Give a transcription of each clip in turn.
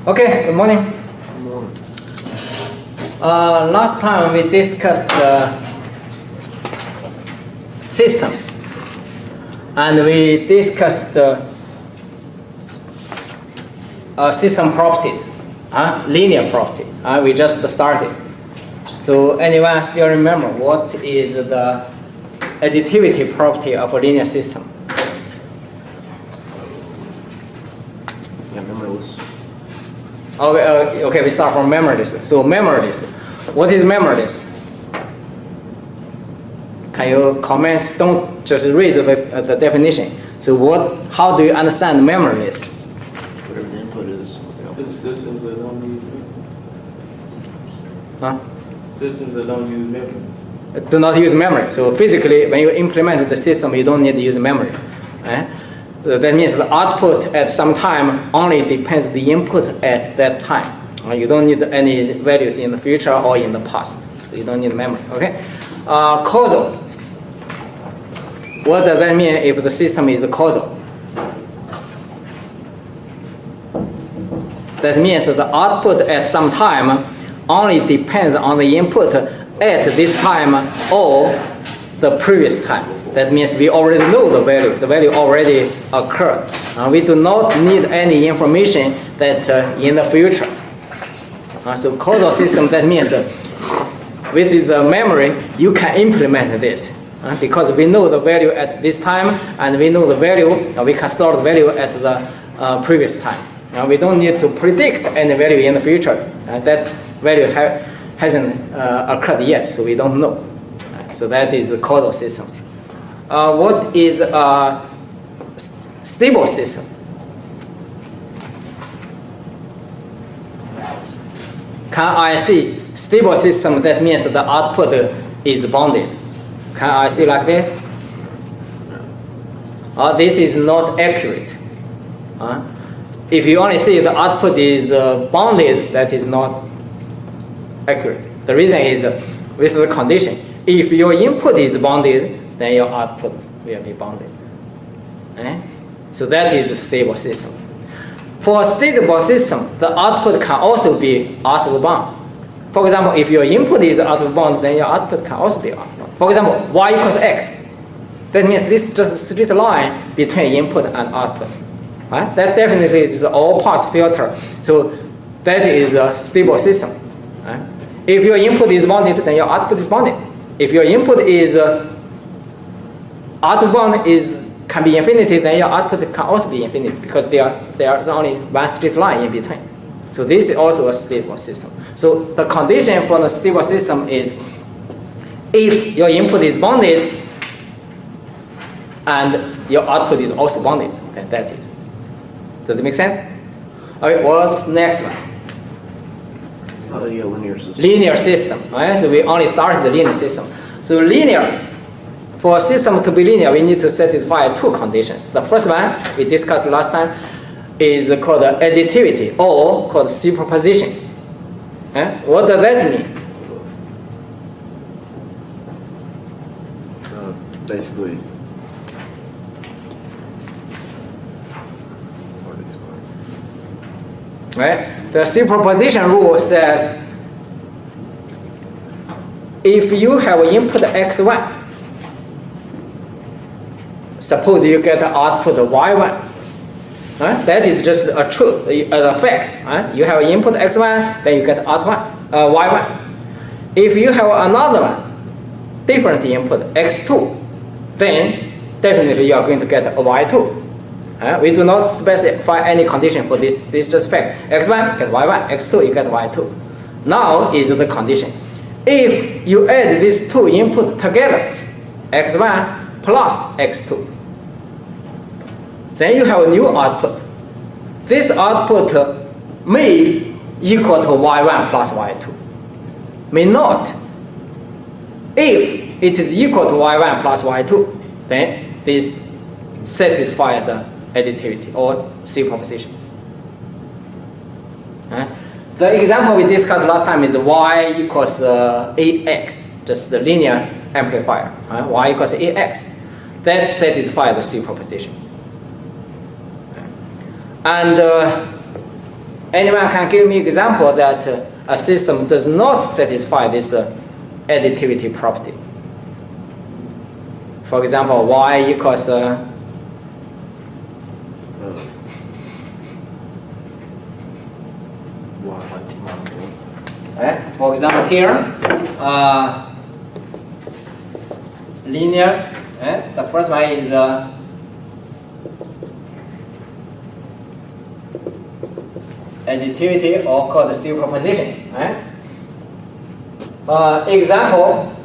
Okay, good morning. Good morning. Last time we discussed systems, and we discussed system properties, linear property. We just started. So anyone still remember what is the additivity property of a linear system? Yeah, memoryless. Okay, we start from memoryless. So memoryless, what is memoryless? Can you comment? Don't just read the definition. So how do you understand memoryless? Whatever the input is. It's systems that don't use Huh? systems that don't use memory. Do not use memory. So physically, when you implement the system, you don't need to use memory. That means the output at some time only depends the input at that time. You don't need any values in the future or in the past. So you don't need memory. Okay. Causal. What does that mean if the system is causal? That means the output at some time only depends on the input at this time or the previous time. That means we already know the value. The value already occurred. We do not need any information that in the future. So causal system, that means with the memory, you can implement this. Because we know the value at this time, and we know the value, we can store the value at the previous time. We don't need to predict any value in the future. That value hasn't occurred yet, so we don't know. So that is a causal system. What is a stable system? Can I see stable system? That means the output is bounded. Can I see like this? This is not accurate. If you only see the output is bounded, that is not accurate. The reason is with the condition. If your input is bounded, then your output will be bounded. So that is a stable system. For a stable system, the output can also be out of bound. For example, if your input is out of bound, then your output can also be out of bound. For example, y equals x. That means this is just a straight line between input and output. That definitely is all pass filter. So that is a stable system. If your input is bounded, then your output is bounded. If your input is out of bound can be infinity, then your output can also be infinity because there is only one straight line in between. So this is also a stable system. So the condition for the stable system is if your input is bounded and your output is also bounded, then that is. Does it make sense? Okay, what's next one? Yeah, linear system. Linear system. So we only started the linear system. So linear, for a system to be linear, we need to satisfy two conditions. The first one we discussed last time is called additivity or called superposition. What does that mean? Basically, Right? The superposition rule says if you have input x1, suppose you get output y1. That is just a truth, a fact. You have input x1, then you get output y1. If you have another one, different input x2, then definitely you are going to get a y2. We do not specify any condition for this. This is just fact. x1 get y1, x2 you get y2. Now is the condition. If you add these two inputs together, x1 plus x2, then you have a new output. This output may equal to y1 plus y2. May not. If it is equal to y1 plus y2, then this satisfies the additivity or superposition. The example we discussed last time is y equals ax, just the linear amplifier. Y equals ax. That satisfies the superposition. And Anyone can give me example that a system does not satisfy this additivity property? For example, y equals for example here, linear. The first one is additivity or called superposition. Example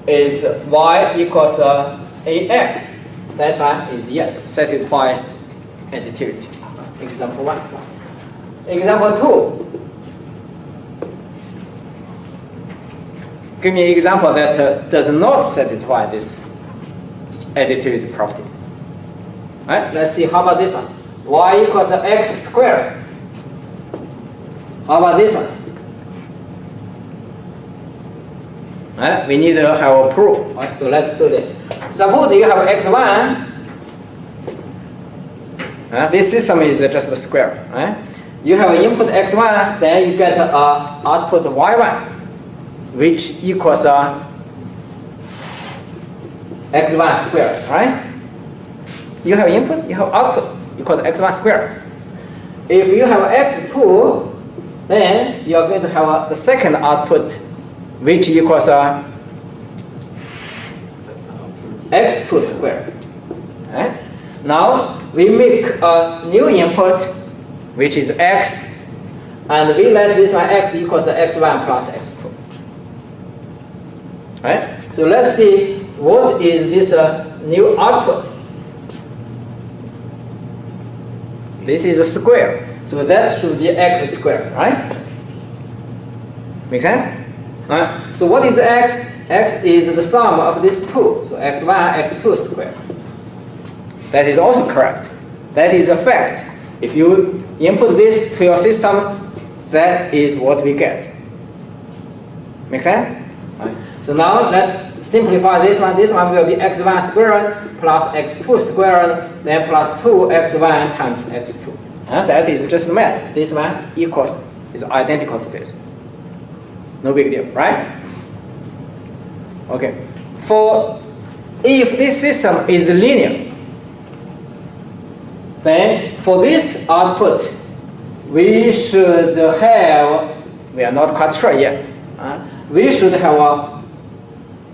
is y equals ax. That one is yes, satisfies additivity. Example 1. Example 2. Give me an example that does not satisfy this additivity property. Let's see. How about this one? Y equals x squared. How about this one? We need to have a proof. So let's do this. Suppose you have x1. This system is just a square. You have input x1, then you get output y1, which equals x1 squared, right? You have input, you have output, equals x1 squared. If you have x2, then you are going to have the second output, which equals x2 squared. Now we make a new input, which is x, and we let this one x equals x1 plus x2. So let's see what is this new output. This is a square, so that should be x squared, right? Make sense? So what is x? X is the sum of these two, so x1, x2 squared. That is also correct. That is a fact. If you input this to your system, that is what we get. Make sense? So now let's simplify this one. This one will be x1 squared plus x2 squared, then plus 2x1 times x2. That is just math. This one is identical to this. No big deal, right? Okay. If this system is linear, then for this output, we should have, we are not quite sure yet, we should have a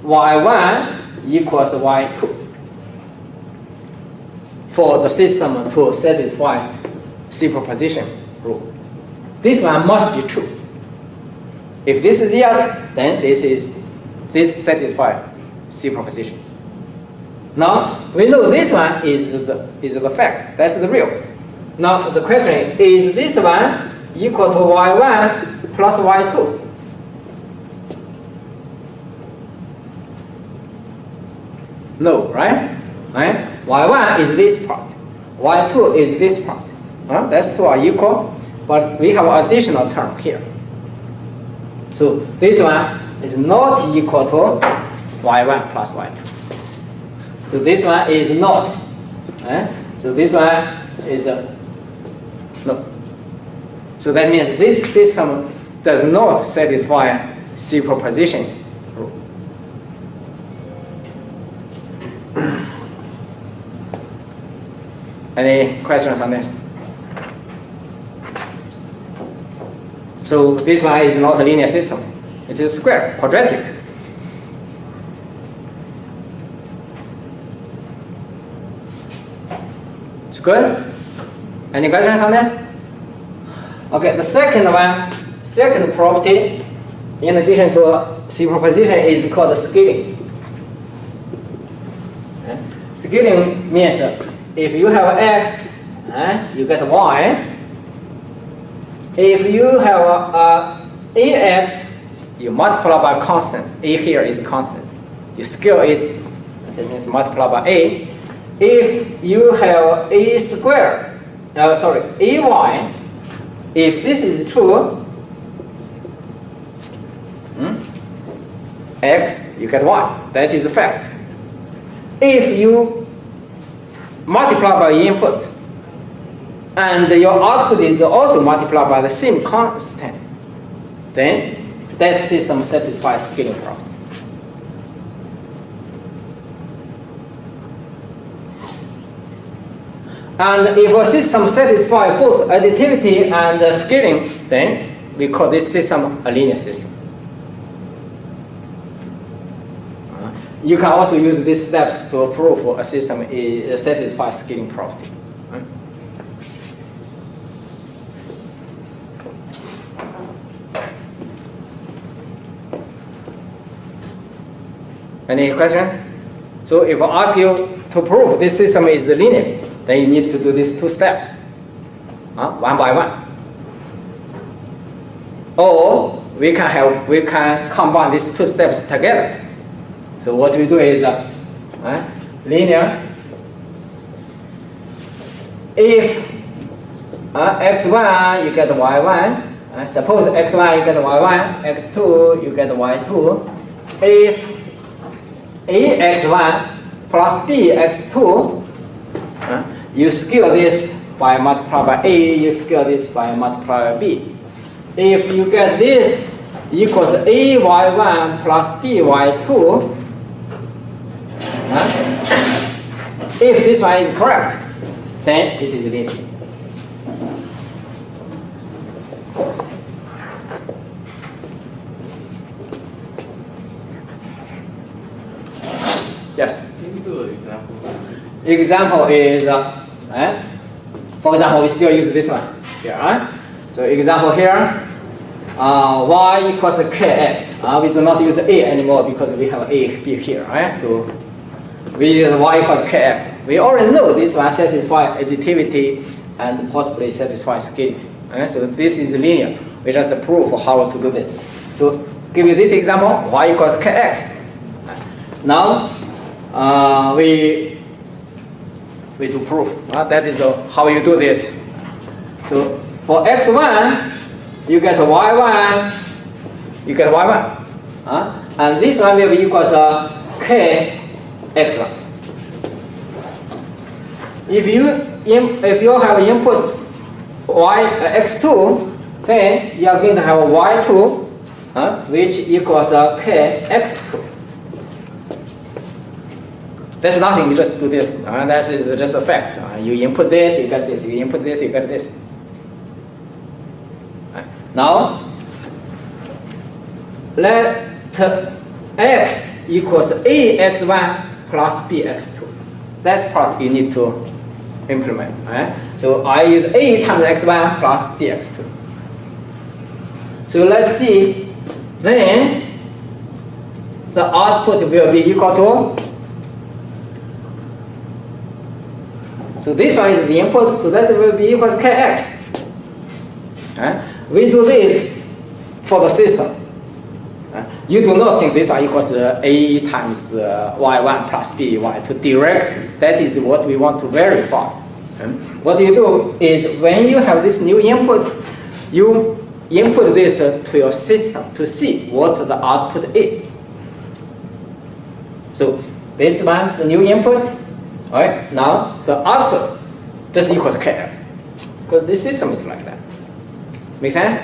y1 equals y2 for the system to satisfy superposition rule. This one must be true. If this is yes, then this satisfies superposition. Now we know this one is the fact. That's the real. Now the question is this one equal to y1 plus y2? No, right? Y1 is this part. Y2 is this part. That's two are equal, but we have additional term here. So this one is not equal to y1 plus y2. So this one is not. So this one is no. So that means this system does not satisfy superposition rule. Any questions on this? So this one is not a linear system. It is square, quadratic. It's good? Any questions on this? Okay, the second property, in addition to superposition, is called scaling. Scaling means if you have x, you get y. If you have ax, you multiply by constant. A here is constant. You scale it, that means multiply by a. If you have a squared, ay, if this is true, x, you get y. That is a fact. If you multiply by input, and your output is also multiplied by the same constant, then that system satisfies scaling property. And if a system satisfies both additivity and scaling, then we call this system a linear system. You can also use these steps to prove a system satisfies scaling property. Any questions? So if I ask you to prove this system is linear, then you need to do these two steps, one by one. Or we can combine these two steps together. So what we do is linear. If x1 you get y1, suppose x1 you get y1, x2 you get y2. If ax1 plus bx2, you scale this by multiply by a, you scale this by multiply by b. If you get this equals ay1 plus by2, if this one is correct, then it is linear. Yes? Can you do an example? Example is, for example, we still use this one here. So example here, y equals kx. We do not use a anymore because we have a, b here. Right? So we use y equals kx. We already know this one satisfies additivity and possibly satisfies scaling. So this is linear. We just prove how to do this. So give you this example, y equals kx. Now we do proof. That is how you do this. So for x1, you get y1, and this one will be equals kx1. If you have input x2, then you are going to have y2, which equals kx2. That's nothing, you just do this. That is just a fact. You input this, you get this. You input this, you get this. Now, let x equals ax1 plus bx2. That part you need to implement. So I use a times x1 plus bx2. So let's see, then the output will be equal to, so this one is the input, so that will be equal to kx. We do this for the system. You do not think this one equals a times y1 plus by to direct. That is what we want to verify. What you do is when you have this new input, you input this to your system to see what the output is. So this one, the new input, all right, now the output just equals kx, because this system is like that. Make sense?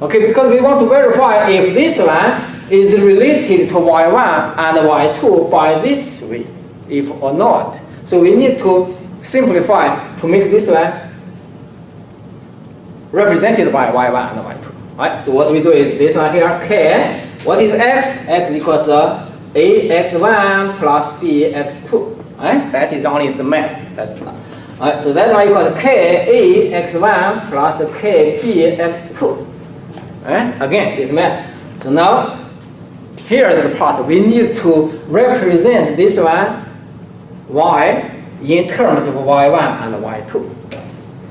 Okay, because we want to verify if this one is related to y1 and y2 by this way, if or not. So we need to simplify to make this one represented by y1 and y2. Right? So what we do is this one here, k. What is x? X equals ax1 plus bx2. Right? That is only the math. That's not. Right, so that's why equals k ax1 plus k bx2. Right? Again, this math. So now, here's the part. We need to represent this one y in terms of y1 and y2.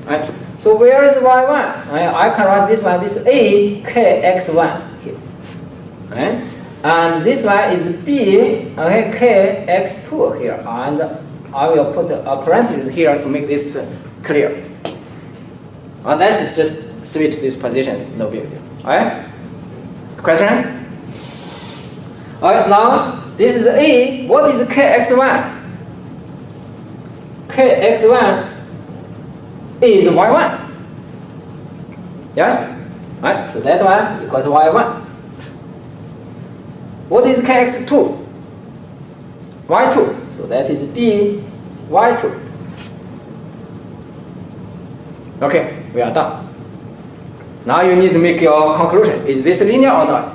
Right? So where is y1? I can write this one. This a kx1 here. Right? And this one is b kx2 here. And I will put a parenthesis here to make this clear. Let's just switch this position, no big deal. Alright? Questions? Alright, now this is A. What is kx1? Kx1 is y1. Yes? Right? So that one equals y1. What is kx2? y2. So that is b y2. Okay, we are done. Now you need to make your conclusion. Is this linear or not?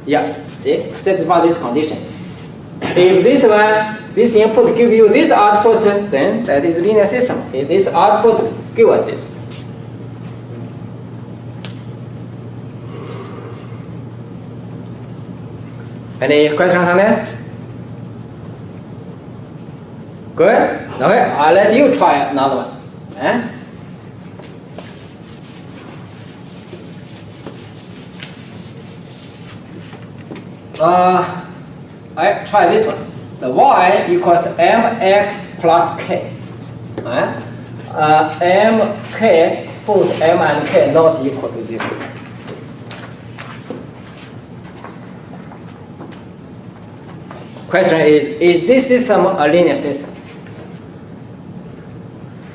Yes. See, satisfy this condition. If this input give you this output, then that is linear system. See, this output give us this. Any questions on that? Good? Okay, I'll let you try another one. I try this one. The y equals mx plus k. Mk, both m and k not equal to 0. Question is this system a linear system?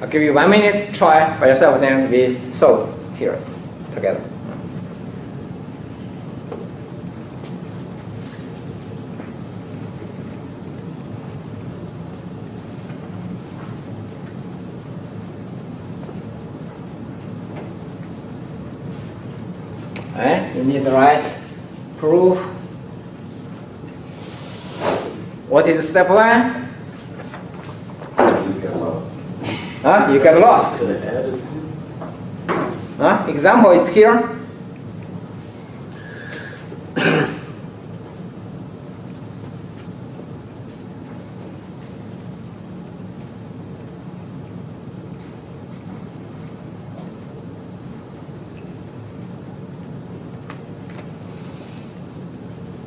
I'll give you 1 minute, try by yourself, then we solve here together. You need to write proof. What is step 1? You get lost. You get lost. To the added. Example is here.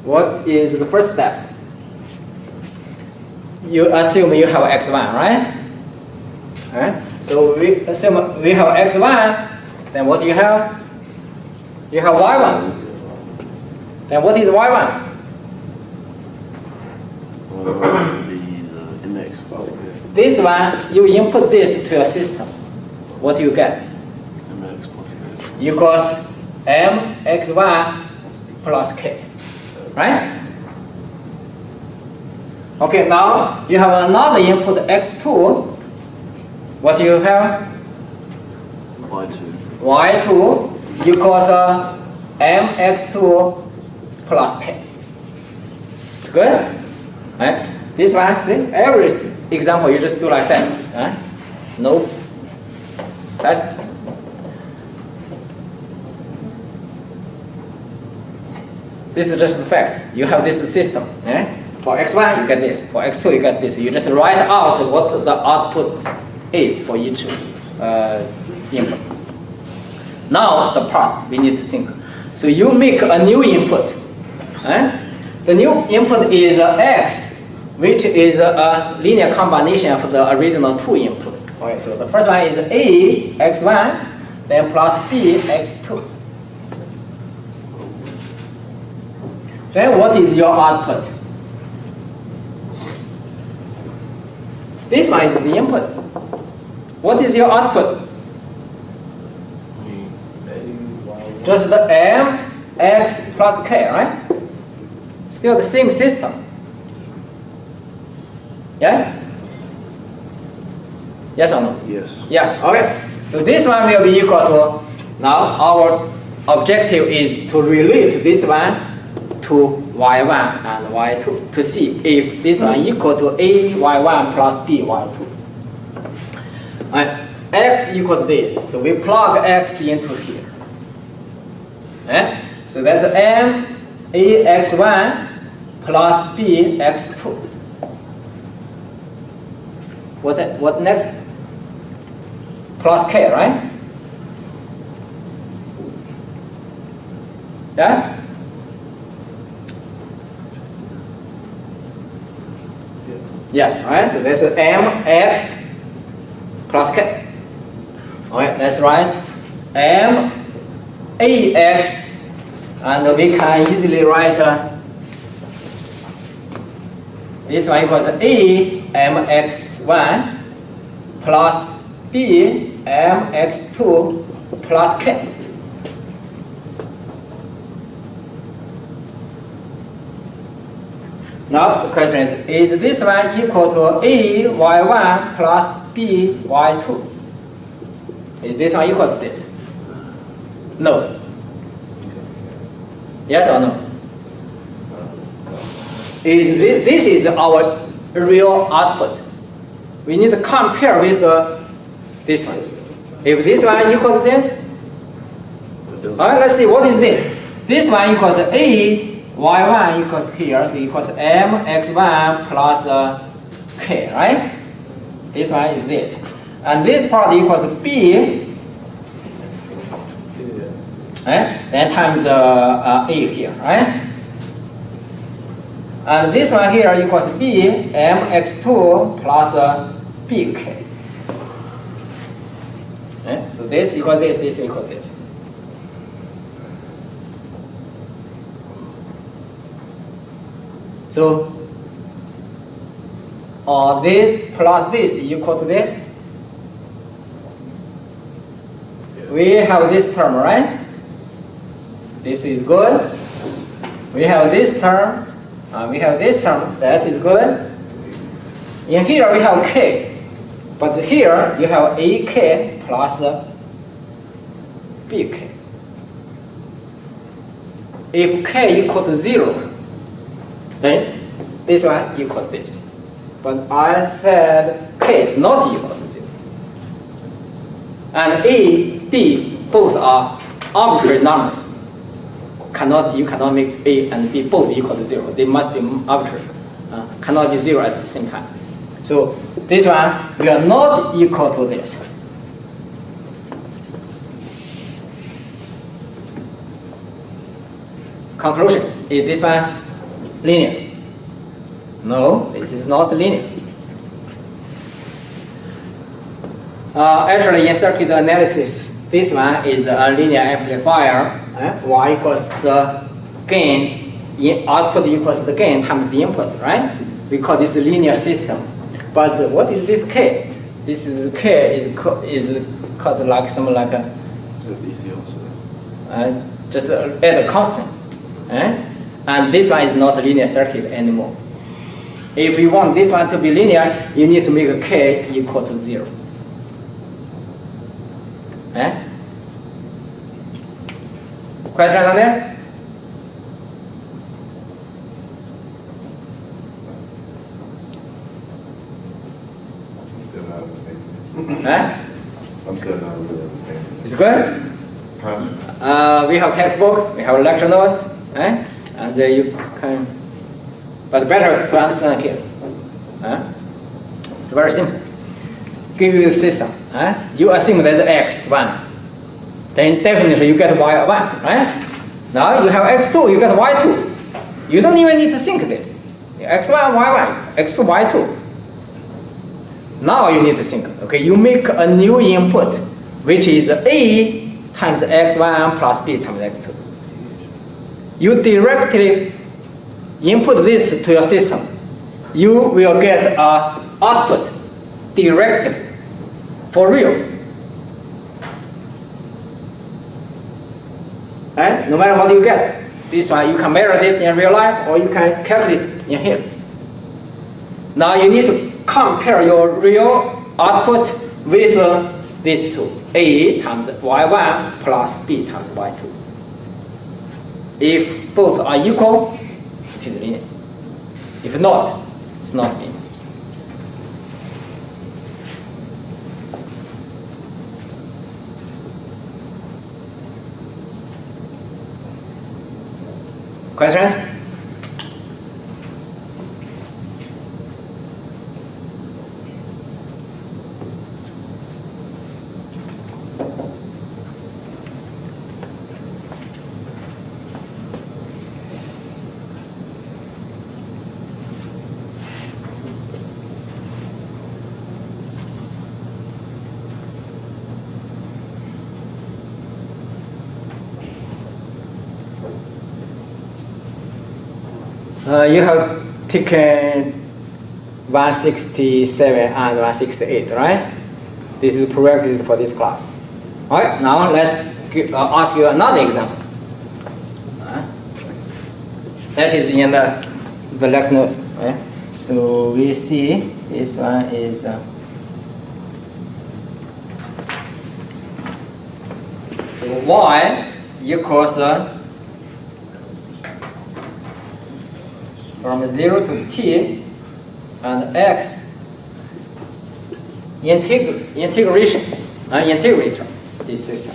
What is the first step? You assume you have x1, right? So we assume we have x1, then what do you have? You have y1. Then what is y1? Well, it's going to be the mx plus k. This one, you input this to your system. What do you get? Mx plus k. Equals mx1 plus k. Right? Okay, now you have another input x2. What do you have? y2. y2 equals mx2 plus k. It's good? Right? This one, see, every example you just do like that. Right? No. That's this is just the fact. You have this system. For x1 you get this. For x2 you get this. You just write out what the output is for each input. Now the part we need to think. So you make a new input. The new input is x, which is a linear combination of the original two inputs. Okay, so the first one is a x1, then plus b x2. Then what is your output? This one is the input. What is your output? Just the m, x plus k, right? Still the same system. Yes? Yes or no? Yes. Yes, okay. So this one will be equal to, now our objective is to relate this one to y1 and y2 to see if this one equal to a y1 plus b y2. And x equals this, so we plug x into here. So that's m a x1 plus b x2. What next? Plus k, right? Yeah? Yes, all right, so that's mx plus k. All right, let's write m ax, and we can easily write this one equals a mx1 plus b mx2 plus k. Now the question is this one equal to a y1 plus b y2? Is this one equal to this? No. Yes or no? This is our real output. We need to compare with this one. If this one equals this, alright, let's see what is this. This one equals a y1 equals here, so equals mx1 plus k, right? This one is this. And this part equals b, right? Then times a here, right? And this one here equals b mx2 plus bk. Right? So this equals this equals this. So this plus this equal to this. We have this term, right? This is good. We have this term. We have this term. That is good. In here we have k, but here you have ak plus bk. If k equal to 0, then this one equal to this. But I said k is not equal to 0. And a, b both are arbitrary numbers. You cannot make a and b both equal to 0. They must be arbitrary. Cannot be 0 at the same time. So this one will not equal to this. Conclusion: is this one linear? No, this is not linear. Actually, in circuit analysis, this one is a linear amplifier. Y equals gain, output equals the gain times the input, right? We call this a linear system. But what is this k? This is k is called like some like a Is it DC also? just add a constant. And this one is not a linear circuit anymore. If you want this one to be linear, you need to make a k equal to 0. Questions on there? Still not understanding. I'm still not really understanding. It's good? Probably. We have textbook, we have lecture notes, and you can, but better to understand here. It's very simple. Give you the system. You assume there's x1. Then definitely you get y1, right? Now you have x2, you get y2. You don't even need to think this. x1, y1, x2, y2. Now you need to think. Okay, you make a new input, which is a times x1 plus b times x2. You directly input this to your system. You will get an output directly, for real. No matter what you get, this one you can measure this in real life or you can calculate in here. Now you need to compare your real output with these two, a times y1 plus b times y2. If both are equal, it is linear. If not, it's not linear. Questions? You have taken 167 and 168, right? This is prerequisite for this class. All right, now let's ask you another example. That is in the lecture notes. Right? So we see this one is so y equals from 0 to t and x integrator this system.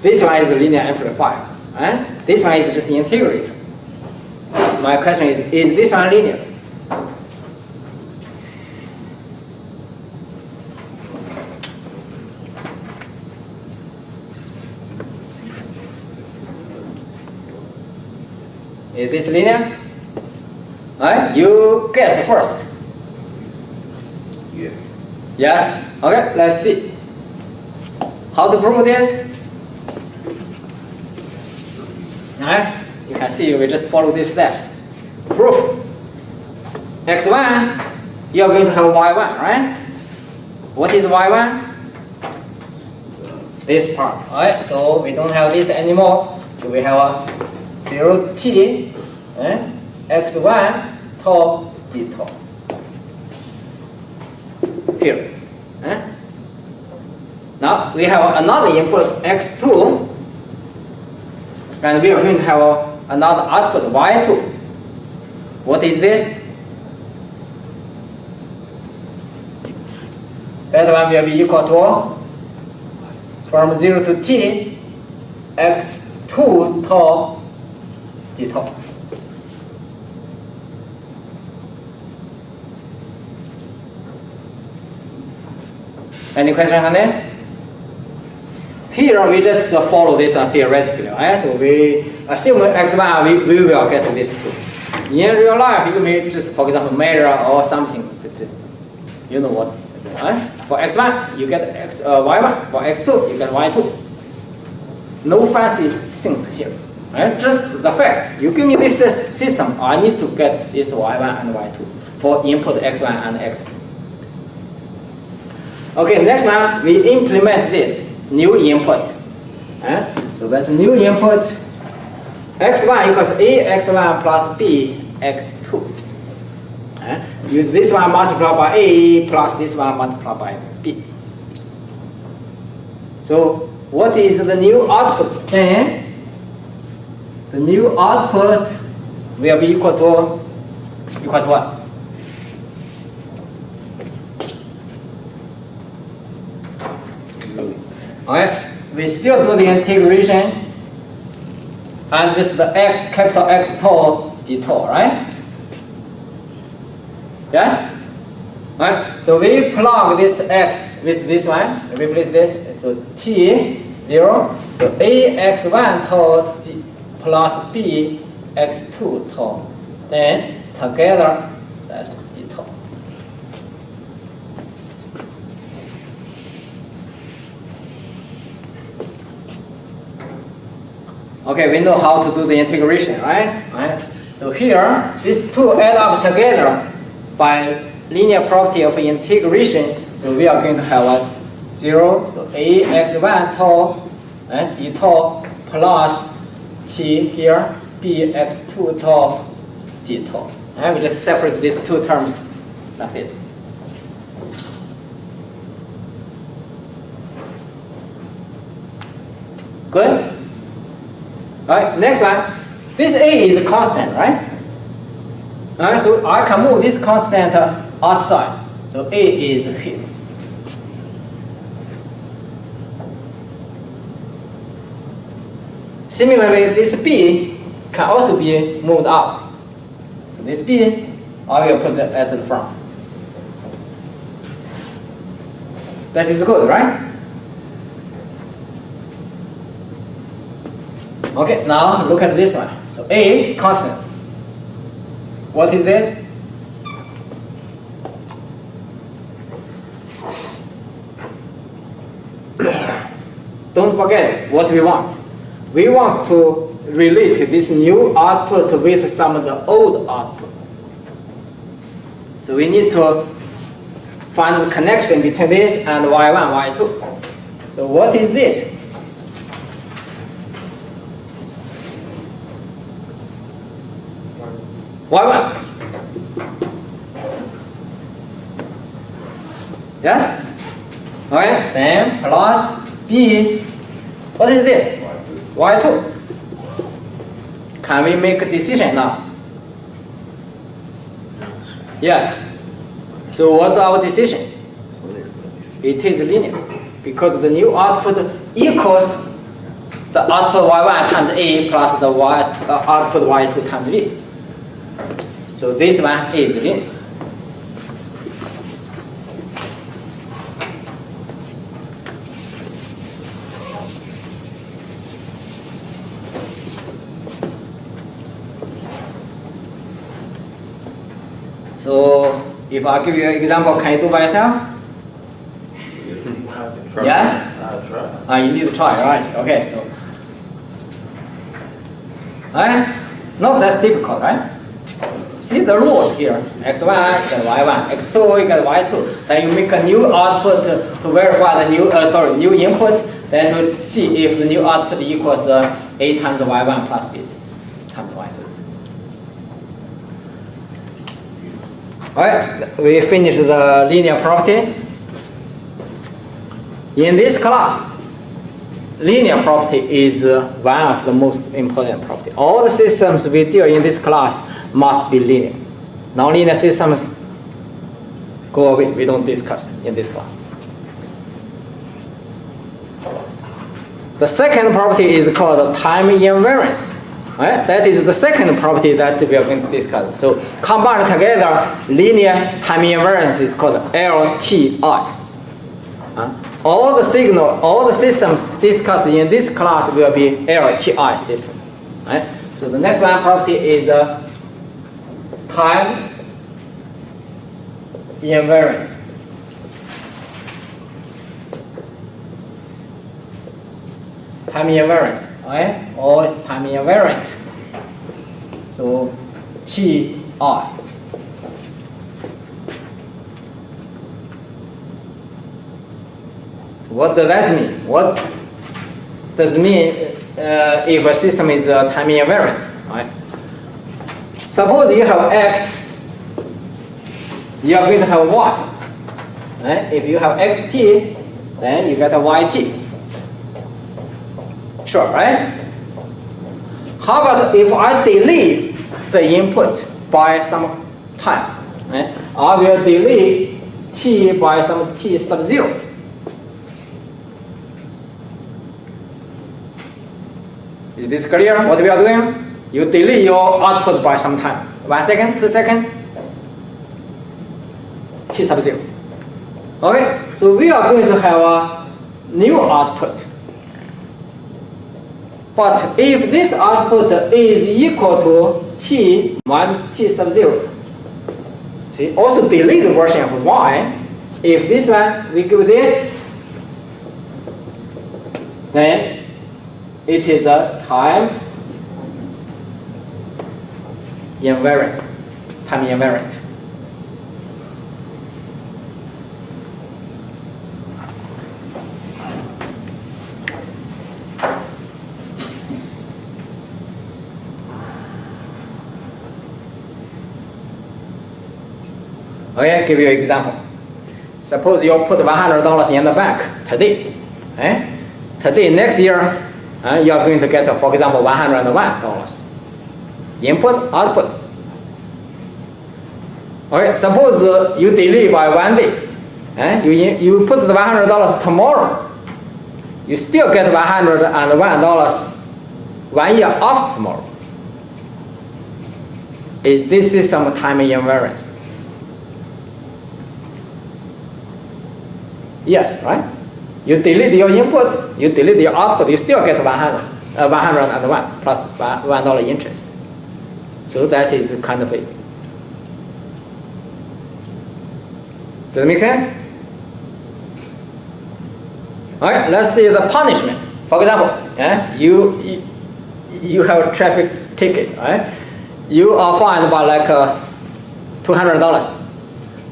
This one is a linear amplifier. This one is just integrator. My question is this one linear? Is this linear? You guess first. Yes. Yes? Okay, let's see. How to prove this? You can see we just follow these steps. Proof. x1, you are going to have y1, right? What is y1? This part, right? So we don't have this anymore. So we have 0t x1 tau d tau here. Now we have another input x2, and we are going to have another output y2. What is this? That one will be equal to from 0 to t x2 tau d tau. Any question on this? Here we just follow this theoretically, right? So we assume x1 we will get this too. In real life, you may just, for example, measure or something, but you know what? Right? For x1 you get y1, for x2 you get y2. No fancy things here. Right? Just the fact you give me this system, I need to get this y1 and y2 for input x1 and x2. Okay, next one we implement this new input. So that's new input. x1 equals a x1 plus b x2. Use this one multiplied by a plus this one multiplied by b. So what is the new output? The new output will be equal to what? Alright, we still do the integration and just the capital X tau d tau, right? Yes? Right? So we plug this x with this one, replace this, so t 0, so a x1 tau d plus b x2 tau, then together that's d tau. Okay, we know how to do the integration, right? So here, these two add up together by linear property of integration. So we are going to have a 0, so a x1 tau and d tau plus t here, b x2 tau d tau. And we just separate these two terms like this. Good? Alright, next one. This a is a constant, right? So I can move this constant outside. So a is here. Similarly, this b can also be moved out. So this b, I will put it at the front. That is good, right? Okay, now look at this one. So a is constant. What is this? Don't forget what we want. We want to relate this new output with some of the old output. So we need to find the connection between this and y1, y2. So what is this? y1. Yes? Okay, then plus b. What is this? y2. Can we make a decision now? Yes. So what's our decision? It is linear because the new output equals the output y1 times a plus the output y2 times b. So this one is linear. So if I give you an example, can you do by yourself? Yes? I'll try. You need to try, right? Okay, so. Not that difficult, right? See the rules here. x1 equals y1, x2 equals y2. Then you make a new output to verify the new input, then to see if the new output equals a times y1 plus b times y2. Alright, we finished the linear property. In this class, linear property is one of the most important property. All the systems we deal in this class must be linear. Non-linear systems go away. We don't discuss in this class. The second property is called time invariance. Right? That is the second property that we are going to discuss. So combined together, linear time invariance is called LTI. All the systems discussed in this class will be LTI system. Right? So the next one property is time invariance. Time invariance, right? Or it's time invariant. So TI. So what does that mean? What does it mean if a system is time invariant, right? Suppose you have X, you are going to have Y. Right? If you have XT, then you get a YT. Sure, right? How about if I delay the input by some time? Right? I will delay t by some t sub 0. Is this clear what we are doing? You delay your output by some time. 1 second, 2 seconds, t sub 0. Okay, so we are going to have a new output. But if this output is equal to t minus t sub 0, see, also delayed version of y, if this one, we give this, then it is a time invariant. Time invariant. Okay, give you an example. Suppose you put $100 in the bank today. Today, next year, you are going to get, for example, $101. Input, output. Okay, suppose you delay by 1 day. You put the $100 tomorrow. You still get $101 1 year after tomorrow. Is this system time invariance? Yes, right? You delete your input, you delete your output, you still get 101 plus $1 interest. So that is kind of it. Does it make sense? All right, let's see the punishment. For example, you have a traffic ticket, right? You are fined by like $200.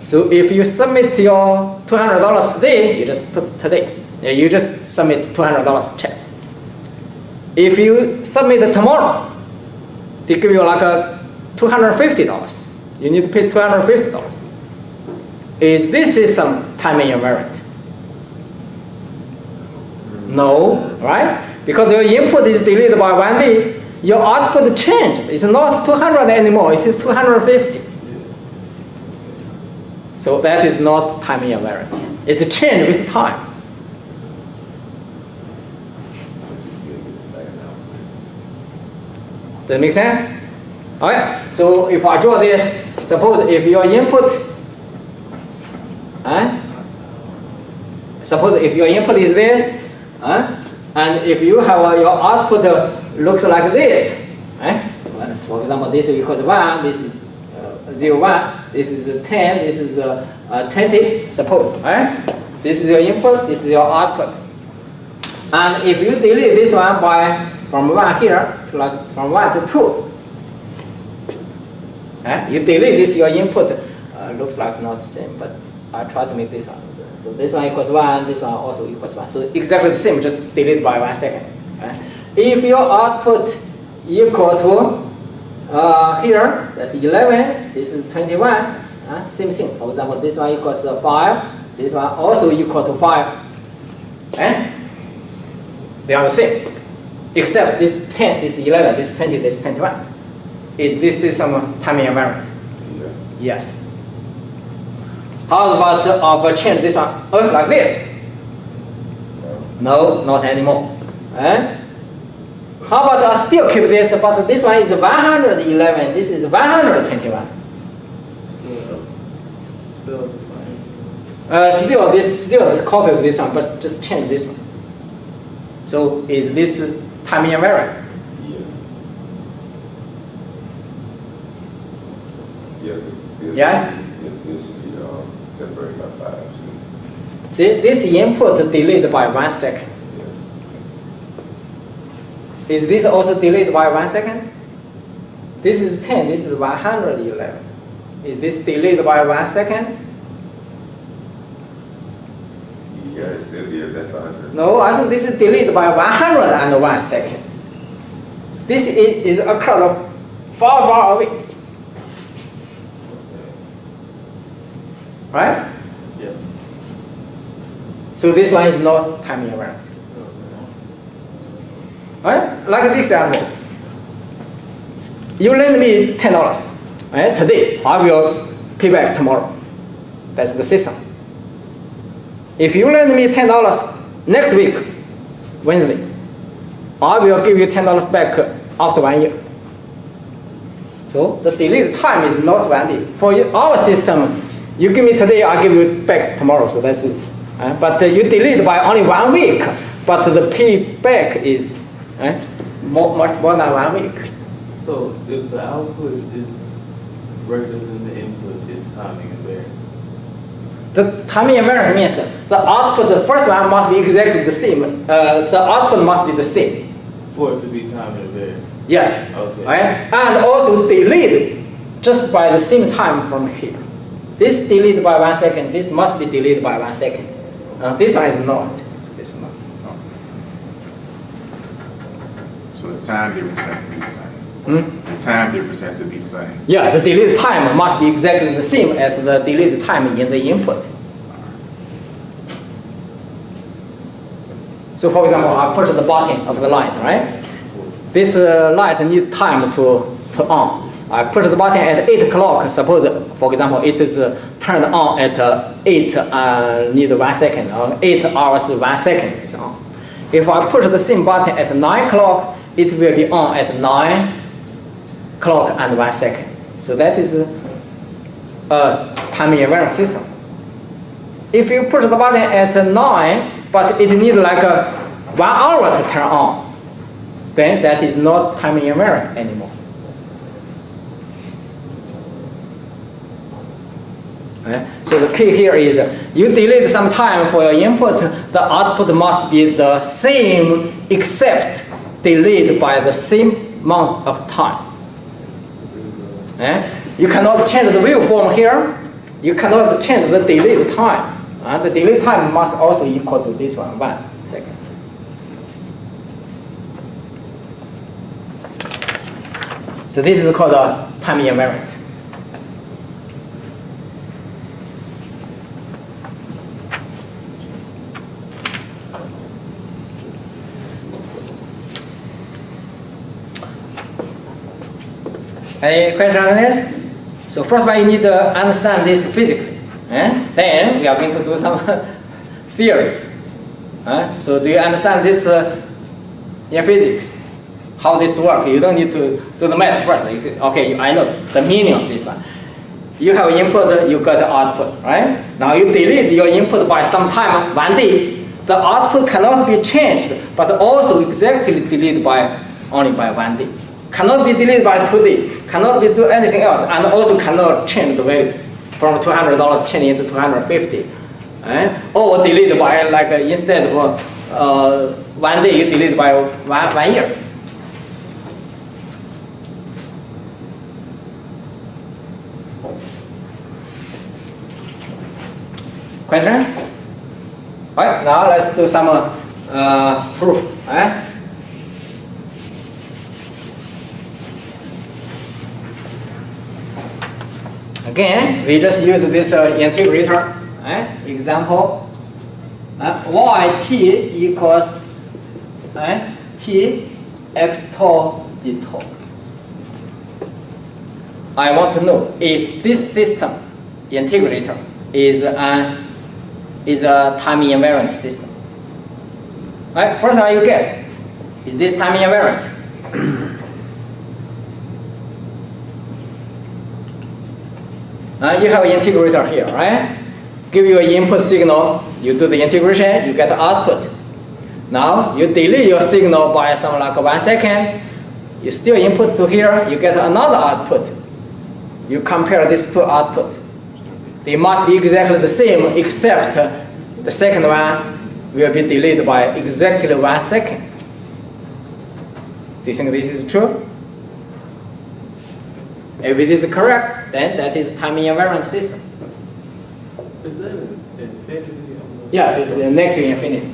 So if you submit your $200 today, you just put today. Yeah, you just submit $200 check. If you submit it tomorrow, they give you like $250. You need to pay $250. Is this system time-invariant? No, right? Because your input is deleted by 1 day, your output change. It's not 200 anymore, it is 250. So that is not time-invariant. It's a change with time. Does that make sense? Okay, so if I draw this, suppose if your input, is this, and if you have your output looks like this, for example, this equals 1, this is 0, 1, this is 10, this is 20, suppose, this is your input, this is your output. And if you delete this one from 1 here to like from 1 to 2, you delete this, your input looks like not the same, but I try to make this one. So this one equals 1, this one also equals 1. So exactly the same, just delete by 1 second. If your output equal to here, that's 11, this is 21, same thing. For example, this one equals 5, this one also equal to 5. They are the same, except this 10, this 11, this 20, this 21. Is this system time-invariant? Yeah. Yes. How about change this one like this? No, not anymore. How about I still keep this, but this one is 111, this is 121. Still the same. Still the copy of this one, but just change this one. So is this time-invariant? Yeah. Yeah, this is still. Yes? This should be separated by 5. See, this input delayed by 1 second. Yeah. Is this also delayed by 1 second? This is 10, this is 111. Is this delayed by 1 second? Yeah, it said, yeah, that's 100. No, I think this is delayed by 101 second. This is occurred far, far away. Right? Yeah. So this one is not time-invariant. Right? Like this example. You lend me $10. Right? Today, I will pay back tomorrow. That's the system. If you lend me $10 next week, Wednesday, I will give you $10 back after 1 year. So the delayed time is not 1 day. For our system, you give me today, I give you back tomorrow. So that's it. But you delayed by only 1 week, but the payback is much more than 1 week. So if the output is greater than the input, it's time-invariant. The time-invariant means the output, the first one must be exactly the same. The output must be the same. For it to be time-invariant. Yes. Okay. Right? And also delayed just by the same time from here. This delayed by 1 second, this must be delayed by 1 second. This one is not. So this one. So the time difference has to be the same. Hmm? The time difference has to be the same. Yeah, the delayed time must be exactly the same as the delayed time in the input. So for example, I push the button of the light, right? This light needs time to on. I push the button at 8 o'clock. Suppose, for example, it is turned on at 8, need 1 second, or 8 hours, 1 second is on. If I push the same button at 9 o'clock, it will be on at 9 o'clock and 1 second. So that is a time-invariant system. If you push the button at 9, but it needs like 1 hour to turn on, then that is not time-invariant anymore. So the key here is you delayed some time for your input, the output must be the same except delayed by the same amount of time. You cannot change the waveform here. You cannot change the delayed time. The delayed time must also equal to this one, 1 second. So this is called a time invariant. Any question on this? So first one, you need to understand this physically. Then we are going to do some theory. So do you understand this in physics? How this works? You don't need to do the math first. Okay, I know the meaning of this one. You have input, you got output, right? Now you delete your input by some time, 1 day. The output cannot be changed, but also exactly deleted by only by 1 day. Cannot be deleted by 2 days. Cannot be do anything else, and also cannot change the value from $200 changing into 250, or delete by like instead of 1 day, you delete by one year. Question? All right, now let's do some proof. Again, we just use this integrator. Example, yt equals t x tau d tau. I want to know if this system integrator is a time invariant system. Right? First one, you guess, is this time invariant? You have an integrator here, right? Give you an input signal, you do the integration, you get output. Now you delay your signal by something like 1 second, you still input to here, you get another output. You compare these two outputs. They must be exactly the same, except the second one will be delayed by exactly 1 second. Do you think this is true? If it is correct, then that is time invariant system. Is that an infinity? Yeah, it's a negative infinity.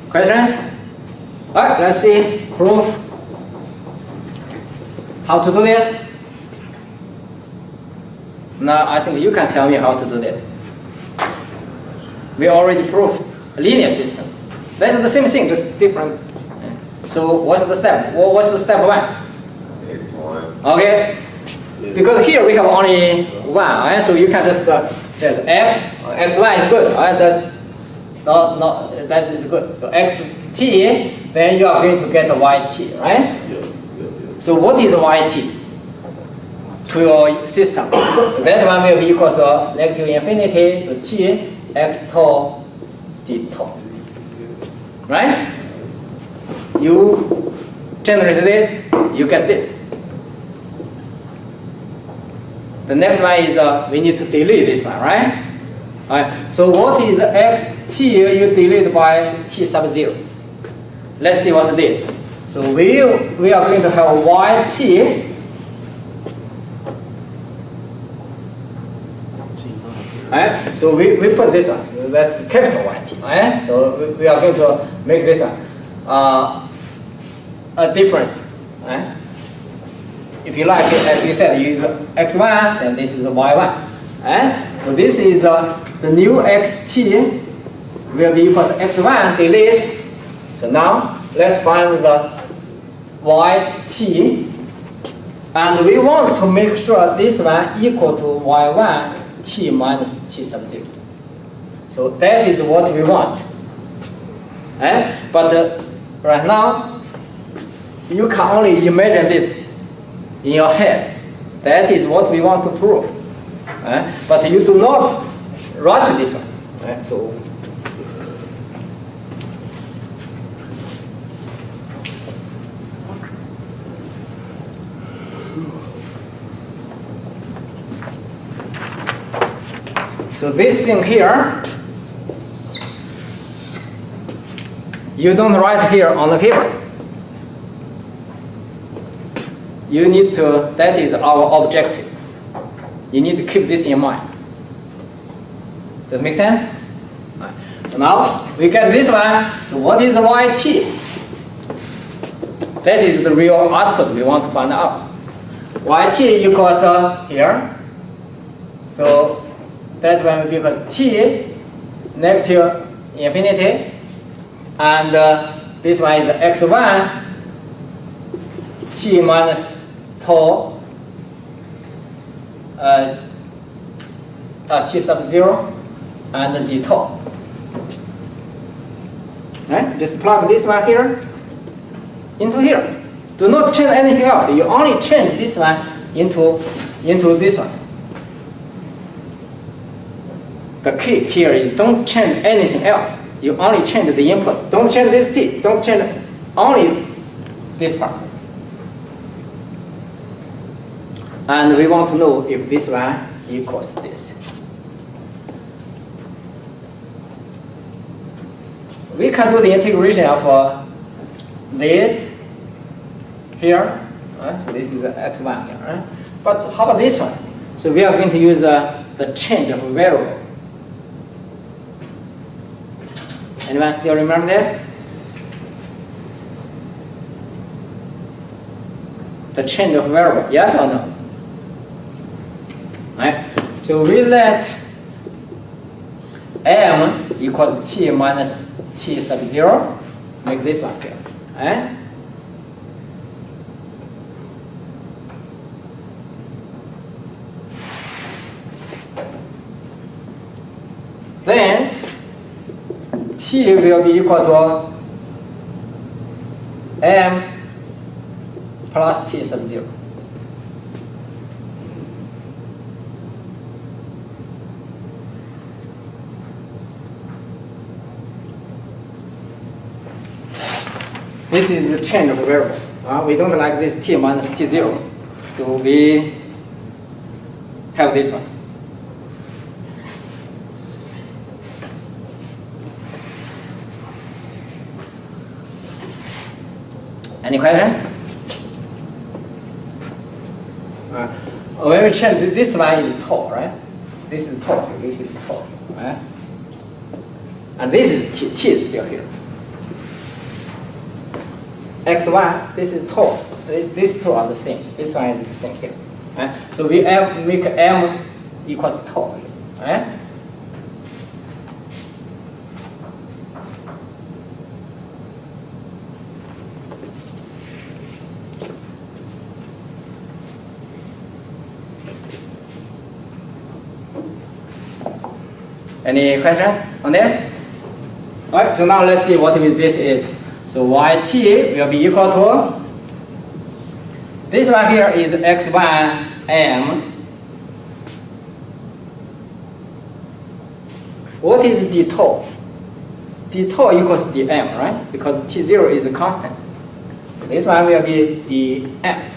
Questions? All right, let's see proof. How to do this? Now I think you can tell me how to do this. We already proved a linear system. That's the same thing, just different. So what's the step? What's the step 1? It's 1. Okay. Because here we have only 1, so you can just say x1 is good. That is good. So xt, then you are going to get a yt, right? So what is yt to your system? That one will be equal to negative infinity to t x tau d tau. Right? You generate this, you get this. The next one is we need to delete this one, right? Alright. So what is xt you delete by t sub 0? Let's see what it is. So we are going to have yt. Right? So we put this one. That's capital YT. Right? So we are going to make this one a different. Right? If you like, as you said, use x1, then this is a y1. Right? So this is the new xt will be equals x1 delete. So now let's find the yt, and we want to make sure this one equal to y1 t minus t sub 0. So that is what we want. But right now, you can only imagine this in your head. That is what we want to prove. But you do not write this one. So So this thing here, you don't write here on the paper. You need to, that is our objective. You need to keep this in mind. Does that make sense? Right. So now we get this one. So what is YT? That is the real output we want to find out. YT equals here. So that one because t negative infinity, and this one is x1 t minus tau t sub 0 and d tau. Right? Just plug this one here into here. Do not change anything else. You only change this one into this one. The key here is don't change anything else. You only change the input. Don't change this t. Don't change only this part. And we want to know if this one equals this. We can do the integration of this here. Right? So this is x1 here. Right? But how about this one? So we are going to use the change of variable. Anyone still remember this? The change of variable, yes or no? Right? So we let m equals t minus t sub 0, make this one here. Right? Then t will be equal to m plus t sub 0. This is the change of variable. We don't like this t minus t0, so we have this one. Any questions? When we change, this one is tau, right? This is tau, so this is tau, right? And this is t is still here. x1, this is tau. These two are the same. This one is the same here. Right? So we make m equals tau, right? Any questions on that? All right, so now let's see what this is. So yt will be equal to, this one here is x1 m. What is d tau? D tau equals dm, right? Because t0 is a constant. So this one will be dm.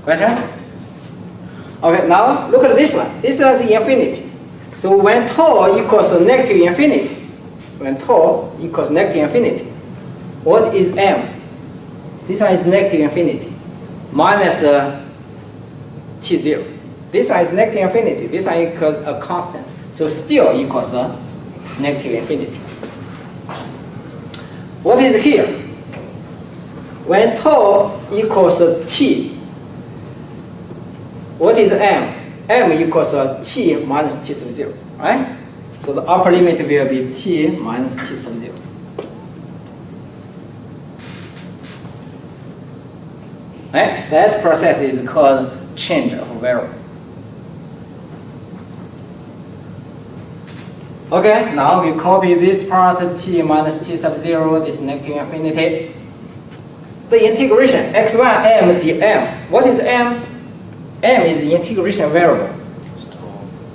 Questions? Okay, now look at this one. This one is infinity. So when tau equals negative infinity, what is m? This one is negative infinity minus t0. This one is negative infinity. This one equals a constant. So still equals negative infinity. What is here? When tau equals t, what is m? M equals t minus t sub 0, right? So the upper limit will be t minus t sub 0. Right? That process is called change of variable. Okay, now we copy this part, t minus t sub 0, this negative infinity. The integration, x1 m dm. What is m? M is the integration variable.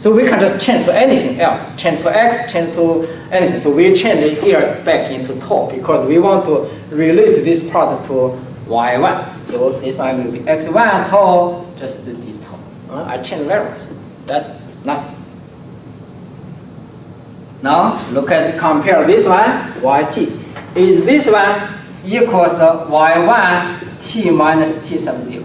So we can just change to anything else. Change to x, change to anything. So we change it here back into tau because we want to relate this part to y1. So this one will be x1 tau, just the d tau. I change variables. That's nothing. Now look at compare this one, yt. Is this one equals y1 t minus t sub 0?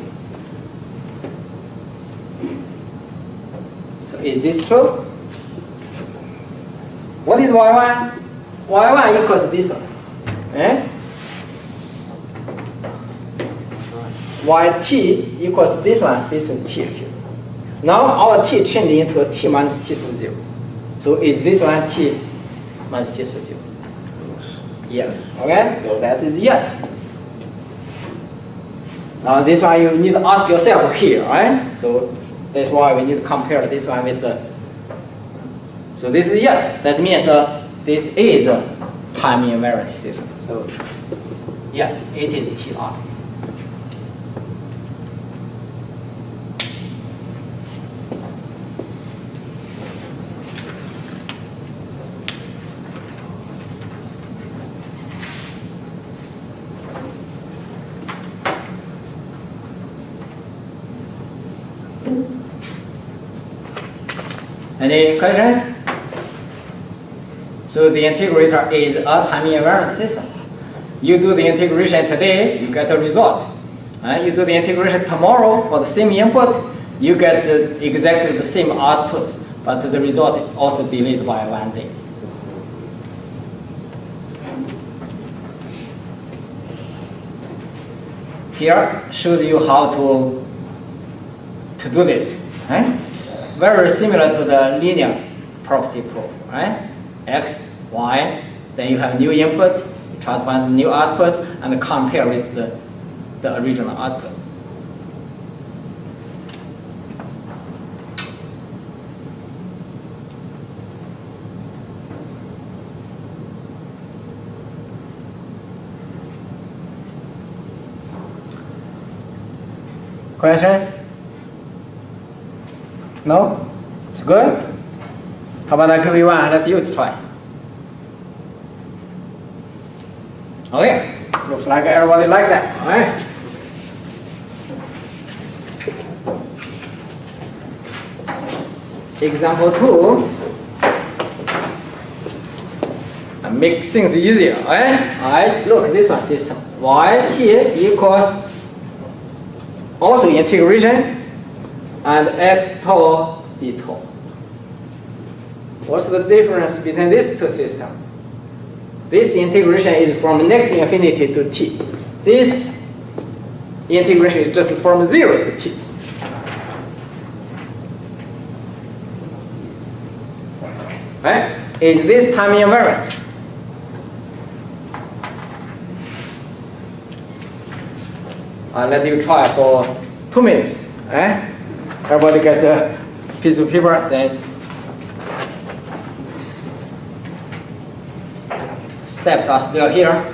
So is this true? What is y1? y1 equals this one. Eh? yt equals this one, this is t here. Now our t changed into a t minus t sub 0. So is this one t minus t sub 0? Yes. Okay? So that is yes. Now this one you need to ask yourself here, right? So that's why we need to compare this one with the. So this is yes. That means this is a time-invariant system. So yes, it is TR. Any questions? So the integrator is a time-invariant system. You do the integration today, you get a result. You do the integration tomorrow for the same input, you get exactly the same output, but the result is also delayed by 1 day. Here shows you how to do this. Right? Very similar to the linear property proof, right? X, Y, then you have new input, you try to find new output, and compare with the original output. Questions? No? It's good? How about I give you one and let you try? Okay, looks like everybody like that, all right? Example 2. Make things easier, all right? All right, look, this one system. Yt equals also integration and x tau d tau. What's the difference between these two systems? This integration is from negative infinity to t. This integration is just from 0 to t. Right? Is this time invariant? I'll let you try for 2 minutes. Eh? Everybody get a piece of paper, then steps are still here.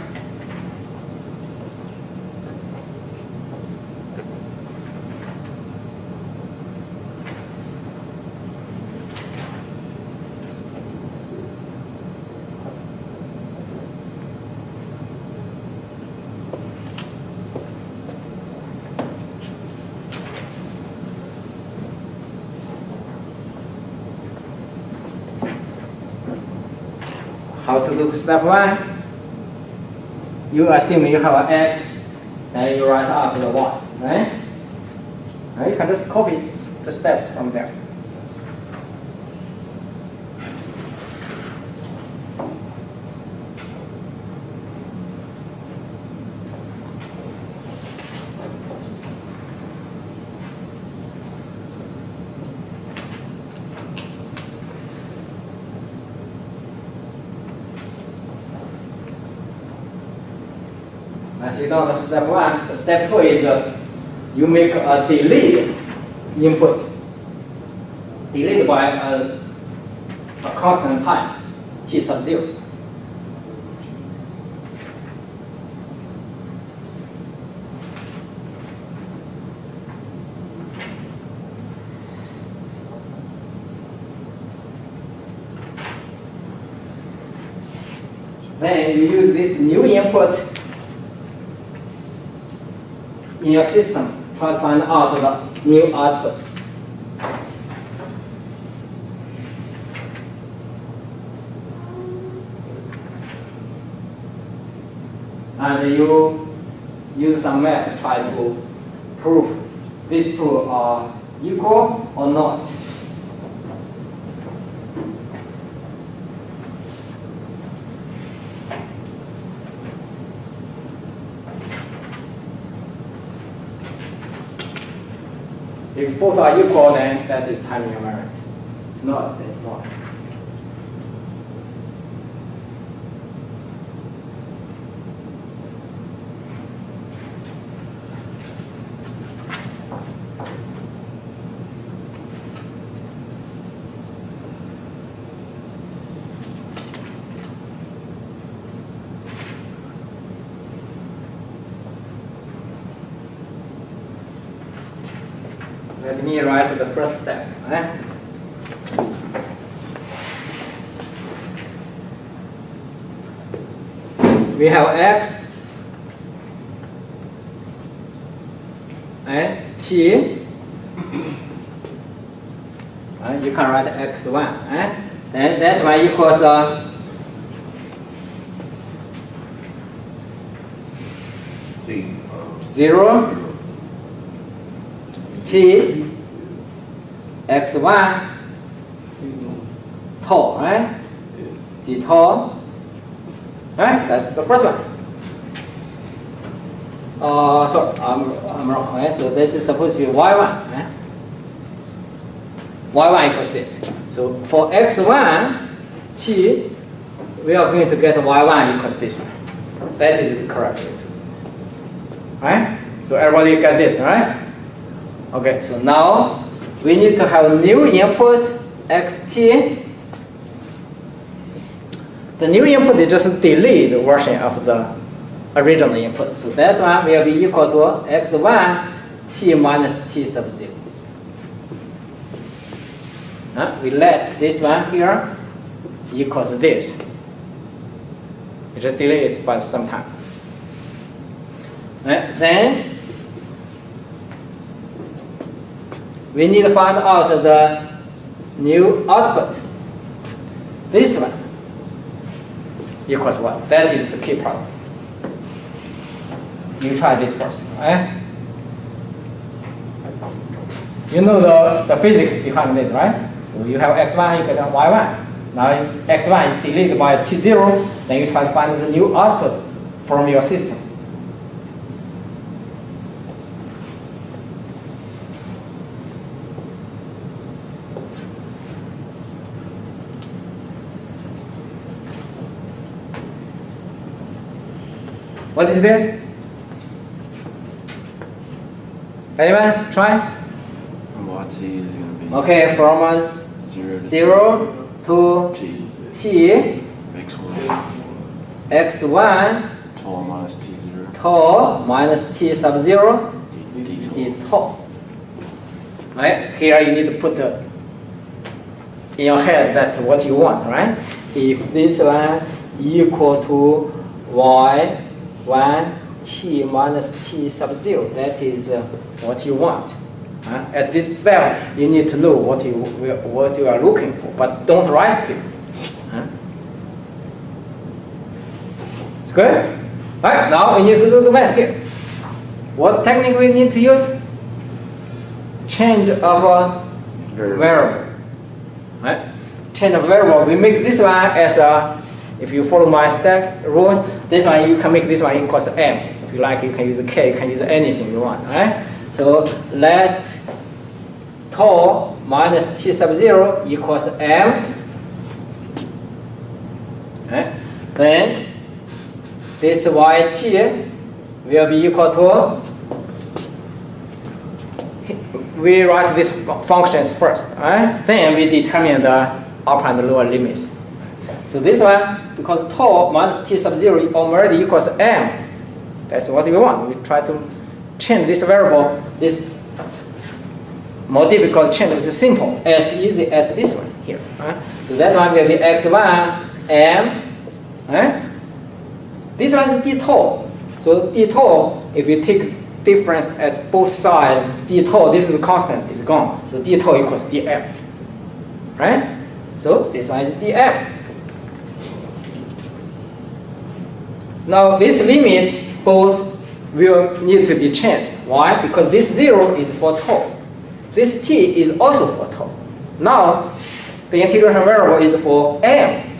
How to do step 1? You assume you have an x, and you write after the y, right? And you can just copy the steps from there. As you know, step 1, step 2 is you make a delayed input, delayed by a constant time, t sub 0. Then you use this new input in your system, try to find out the new output. And you use some math to try to prove these two are equal or not. If both are equal, then that is time invariant. Not, it's not. Let me write the first step. We have x and t. You can write x1. And that one equals 0 t x1 tau, right? D tau, right? That's the first one. Sorry, I'm wrong. Right? So this is supposed to be y1. Right? y1 equals this. So for x1 t, we are going to get y1 equals this one. That is the correct way to do it. Right? So everybody get this, right? Okay, so now we need to have a new input xt. The new input is just a delayed version of the original input. So that one will be equal to x1 t minus t sub 0. We let this one here equal to this. We just delay it by some time. Then we need to find out the new output. This one equals what? That is the key problem. You try this first, right? You know the physics behind it, right? So you have x1 equal to y1. Now x1 is delayed by t0, then you try to find the new output from your system. What is this? Anyone try? What t is going to be? Okay, from 0 to t, x1 tau minus t0 tau minus t sub 0 d tau. Right? Here you need to put in your head that's what you want, right? If this one equal to y1 t minus t sub 0, that is what you want. At this step, you need to know what you are looking for, but don't write it. It's good? Right, now we need to do the math here. What technique we need to use? Change of a variable. Right? Change of variable. We make this one as a, if you follow my step rules, this one you can make this one equals m. If you like, you can use a k, you can use anything you want. Right? So let tau minus t sub 0 equals m. Okay. Then this yt will be equal to, we write these functions first. Right? Then we determine the upper and lower limits. So this one, because tau minus t sub 0 already equals m, that's what we want. We try to change this variable. This more difficult change is simple, as easy as this one here. So that one will be x1 m, This one is d tau. So d tau, if you take difference at both sides, d tau, this is constant, is gone. So d tau equals df. Right? So this one is df. Now this limit both will need to be changed. Why? Because this 0 is for tau. This t is also for tau. Now the integration variable is for m.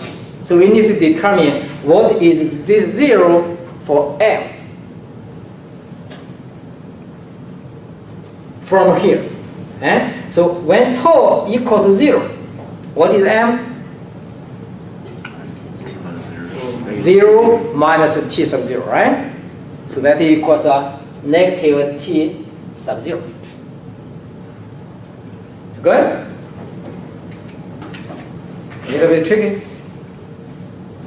So we need to determine what is this 0 for m. From here. So when tau equal to 0, what is m? 0 minus t sub 0, right? So that equals negative t sub 0. It's good? A little bit tricky?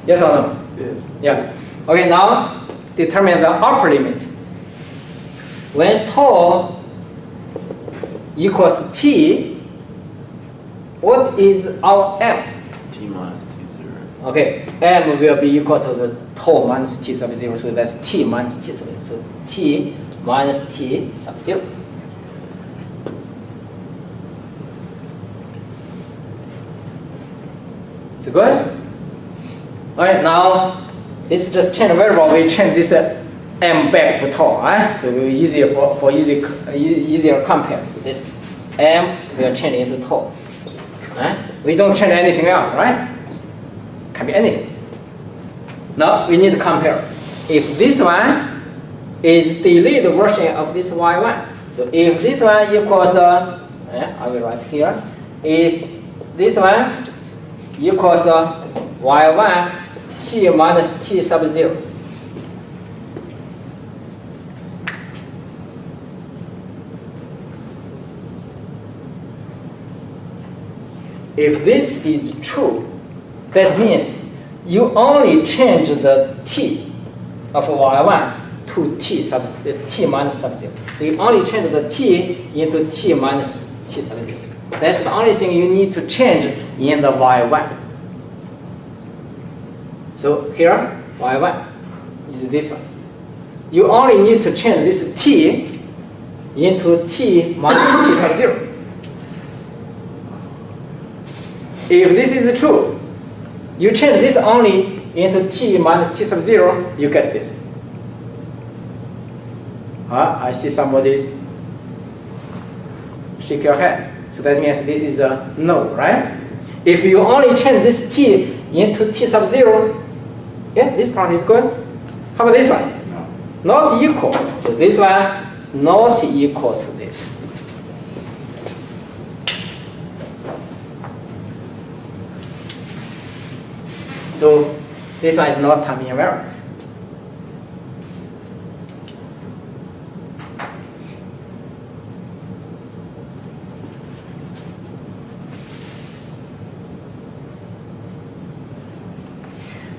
Yes or no? Yes. Yes. Okay, now determine the upper limit. When tau equals t, what is our m? T minus T0. Okay, m will be equal to the tau minus t sub 0, so that's t minus t sub 0. So t minus t sub 0. It's good? Alright, now this is just change variable. We change this m back to tau, right? So it will be easier for easier compare. So this m will change into tau. Right? We don't change anything else, right? Can be anything. Now we need to compare. If this one is delayed version of this y1, so if this one equals, I will write here, is this one equals y1 t minus t sub 0. If this is true, that means you only change the t of y1 to t minus sub 0. So you only change the t into t minus t sub 0. That's the only thing you need to change in the y1. So here, y1 is this one. You only need to change this t into t minus t sub 0. If this is true, you change this only into t minus t sub 0, you get this. I see somebody shake your head. So that means this is a no, right? If you only change this t into t sub 0, yeah, this part is good. How about this one? No. Not equal. So this one is not equal to this. So this one is not time-invariant.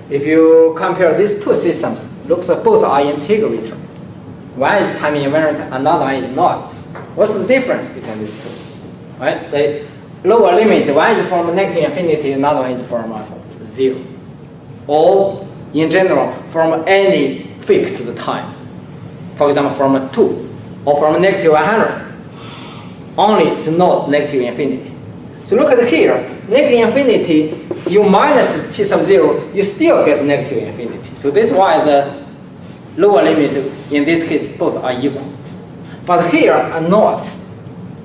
If you compare these two systems, looks like both are integrator. One is time-invariant, another one is not. What's the difference between these two? Right? The lower limit, one is from negative infinity, another one is from 0. Or in general, from any fixed time. For example, from 2 or from negative 100. Only it's not negative infinity. So look at here, negative infinity, you minus t sub 0, you still get negative infinity. So this is why the lower limit, in this case, both are equal. But here are not.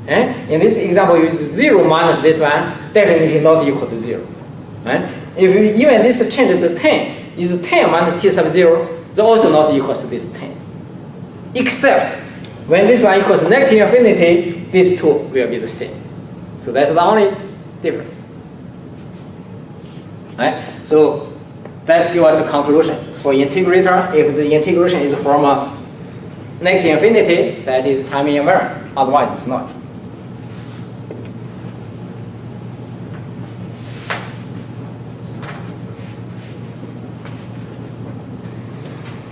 In this example, you use 0 minus this one, definitely not equal to 0. If you even this change to 10, is 10 minus t sub 0, it's also not equal to this 10. Except when this one equals negative infinity, these two will be the same. So that's the only difference. Right? So that gives us a conclusion. For integrator, if the integration is from a negative infinity, that is time-invariant. Otherwise, it's not.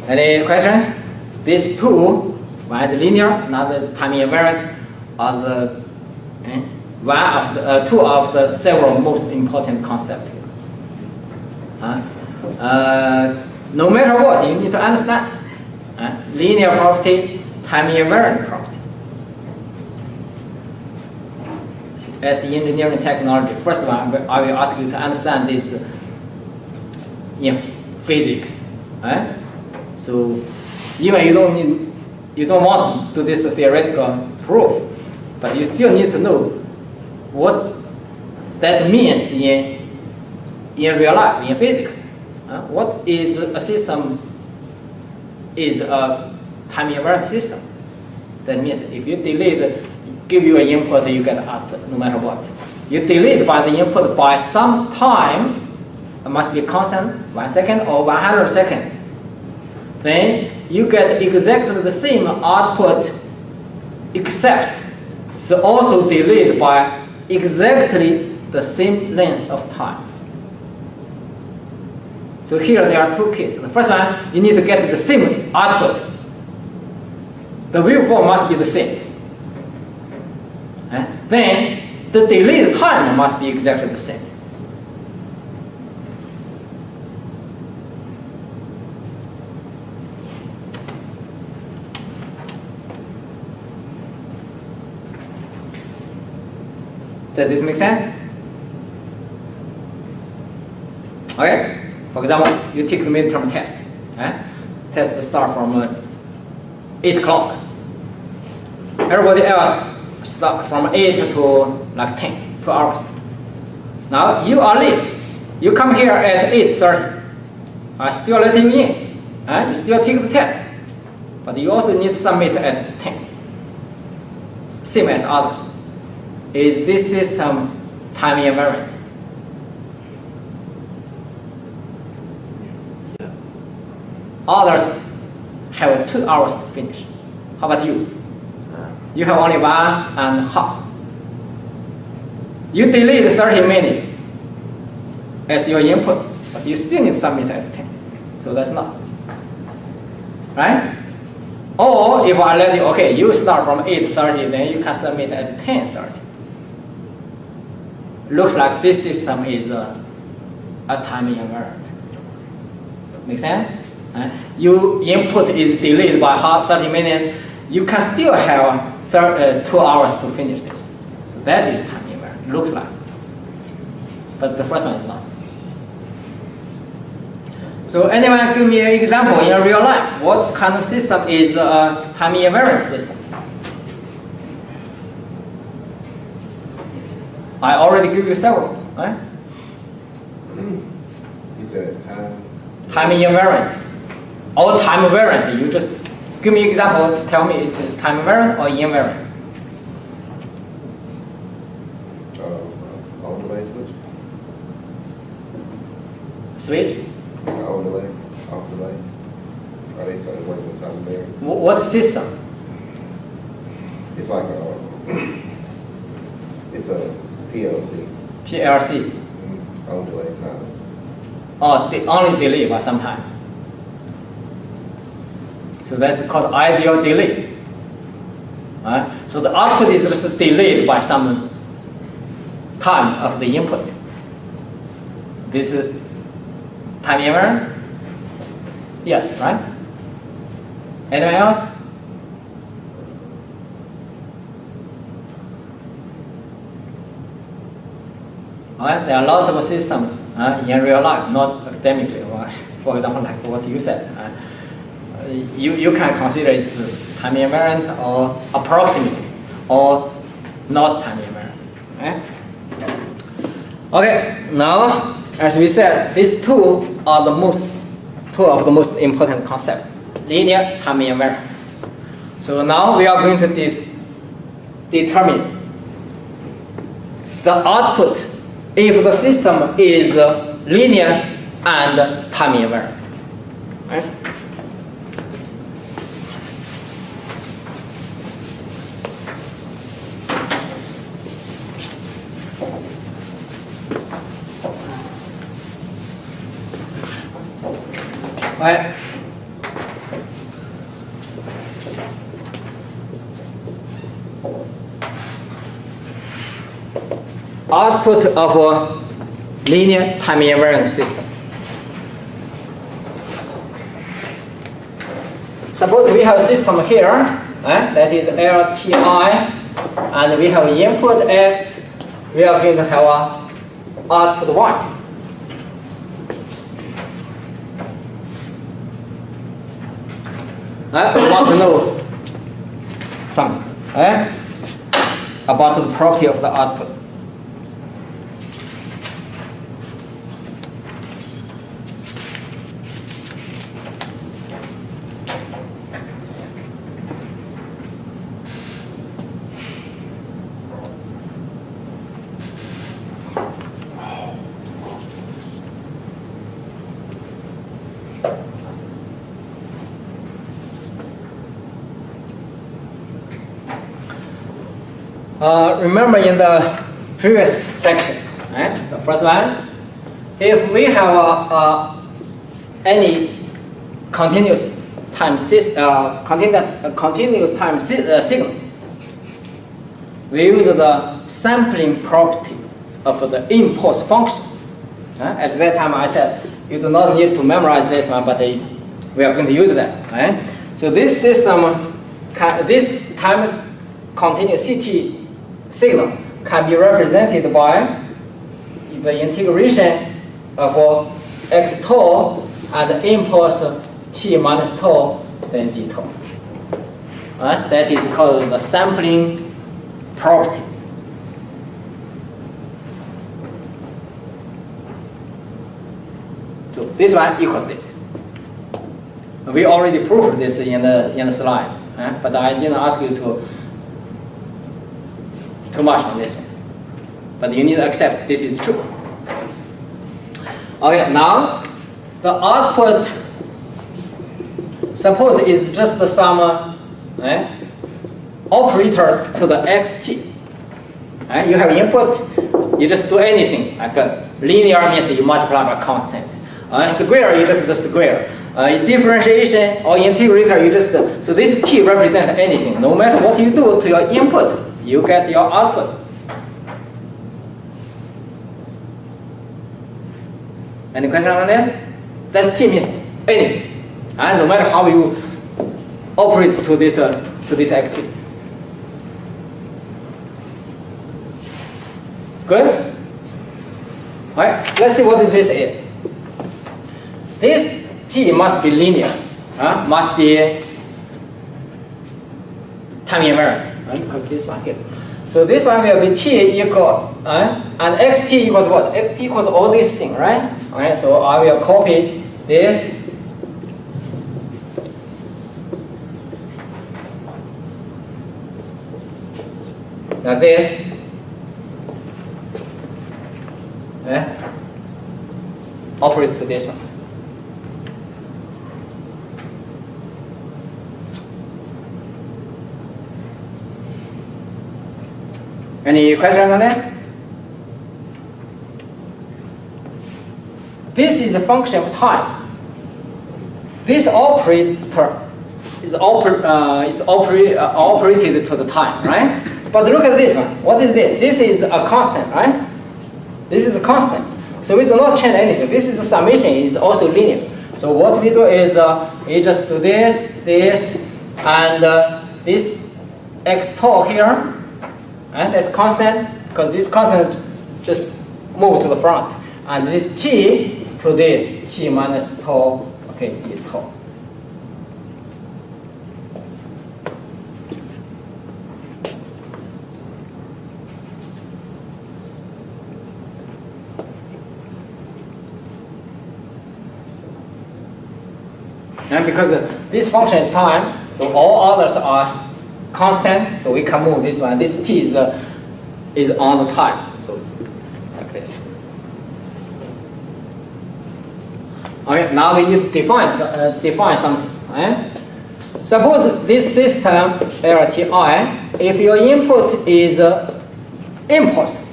Any questions? These two, one is linear, another is time-invariant, are the two of the several most important concepts. no matter what, you need to understand linear property, time-invariant property. As engineering technology, first one, I will ask you to understand this in physics. So even you don't want to do this theoretical proof, but you still need to know what that means in real life, in physics. What is a system is a time-invariant system. That means if you delete, give you an input, you get output, no matter what. You delete by the input by some time, it must be constant, 1 second or 100 seconds. Then you get exactly the same output, except it's also delayed by exactly the same length of time. So here there are two cases. The first one, you need to get the same output. The waveform must be the same. Then the delayed time must be exactly the same. Does this make sense? Okay. For example, you take the midterm test. Test start from 8 o'clock. Everybody else start from 8 to like 10, 2 hours. Now you are late. You come here at 8:30. I still let you in. You still take the test. But you also need to submit at 10. Same as others. Is this system time-invariant? Others have 2 hours to finish. How about you? You have only 1.5. You delayed 30 minutes as your input, but you still need to submit at 10. So that's not. Right? Or if I let you, okay, you start from 8:30, then you can submit at 10:30. Looks like this system is a time-invariant. Make sense? Your input is delayed by 30 minutes. You can still have 2 hours to finish this. So that is time-invariant. Looks like. But the first one is not. So anyone give me an example in real life? What kind of system is a time-invariant system? I already give you several, right? You said it's time. Time-invariant. Or time-variant. You just give me an example. Tell me if it's time-invariant or invariant. On delay switch. Switch. On delay, off delay. Are they something working with time invariant? What system? It's like it's a PLC. PLC. On delay time. Oh, they only delay by some time. So that's called ideal delay. So the output is just delayed by some time of the input. This is time invariant? Yes, right? Anyone else? There are a lot of systems in real life, not academically. For example, like what you said. You can consider it's time invariant or approximately, or not time invariant. Okay, now as we said, these two are two of the most important concepts: linear, time invariant. So now we are going to determine the output if the system is linear and time invariant. Right? Right. Output of a linear time-invariant system. suppose we have a system here, that is LTI, and we have input X, we are going to have a output Y. We want to know something about the property of the output. Remember in the previous section, the first one, if we have any continuous time signal, we use the sampling property of the impulse function. At that time, I said you do not need to memorize this one, but we are going to use that. So this system, this time continuous CT signal can be represented by the integration of x tau and impulse t minus tau then d tau. That is called the sampling property. So this one equals this. We already proved this in the slide, but I didn't ask you to too much on this one. But you need to accept this is true. Okay, now the output, suppose is just some operator to the xt. You have input, you just do anything. Like linear means you multiply by constant. Square, you just do square. Differentiation or integrator, you just do. So this t represents anything. No matter what you do to your input, you get your output. Any question on this? That's t means anything. And no matter how you operate to this xt. Good? Alright, let's see what this is. This t must be linear, must be time invariant. Because this one here. So this one will be t equal, and xt equals what? Xt equals all these things, right? Okay, so I will copy this. Like this. Operate to this one. Any questions on this? This is a function of time. This operator is operated to the time, right? But look at this one. What is this? This is a constant, right? This is a constant. So we do not change anything. This is a summation. It's also linear. So what we do is we just do this, and this x tau here. And that's constant, because this constant just move to the front. And this t to this, t minus tau, okay, d tau. And because this function is time, so all others are constant, so we can move this one. This t is on the time, so like this. Okay, now we need to define something. Suppose this system LTI, if your input is impulse,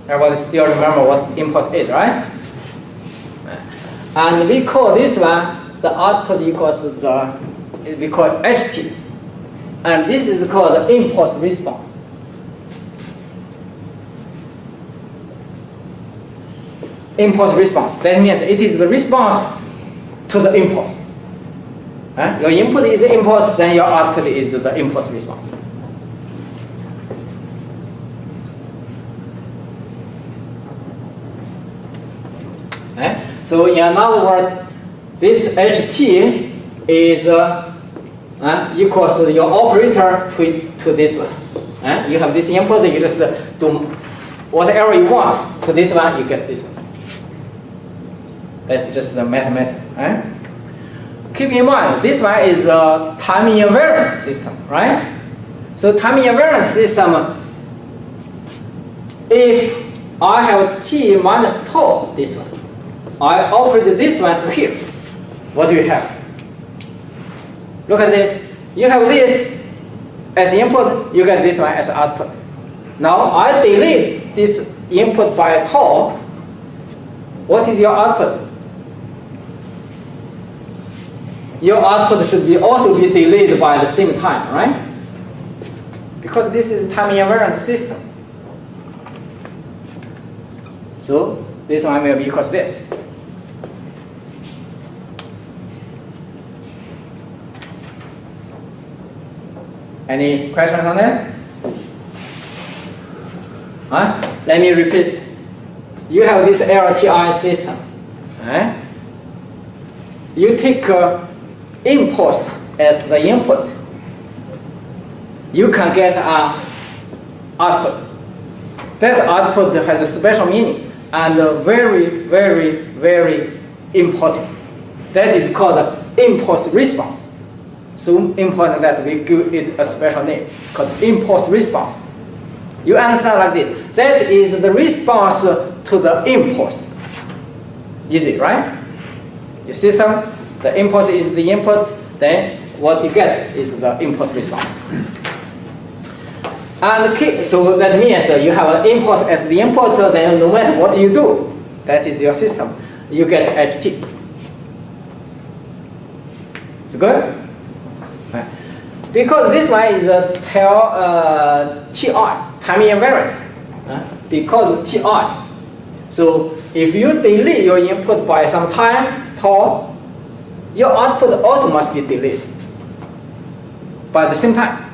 everybody still remember what impulse is, right? And we call this one the output equals we call ht. And this is called the impulse response. Impulse response. That means it is the response to the impulse. Your input is the impulse, then your output is the impulse response. So in other words, this ht is equals your operator to this one. You have this input, you just do whatever you want to this one, you get this one. That's just the mathematics. Keep in mind, this one is a time-invariant system, right? So time-invariant system, if I have t minus tau, this one, I operate this one to here. What do you have? Look at this. You have this as input, you get this one as output. Now I delete this input by tau. What is your output? Your output should also be delayed by the same time, right? Because this is time-invariant system. So this one will be equals this. Any questions on that? Let me repeat. You have this LTI system. You take impulse as the input. You can get an output. That output has a special meaning and very, very, very important. That is called impulse response. So important that we give it a special name. It's called impulse response. You understand like this. That is the response to the impulse. Easy, right? Your system, the impulse is the input, then what you get is the impulse response. And so that means you have an impulse as the input, then no matter what you do, that is your system. You get ht. It's good? Because this one is a TI, time-invariant. Because TI. So if you delete your input by some time, tau, your output also must be delayed by the same time.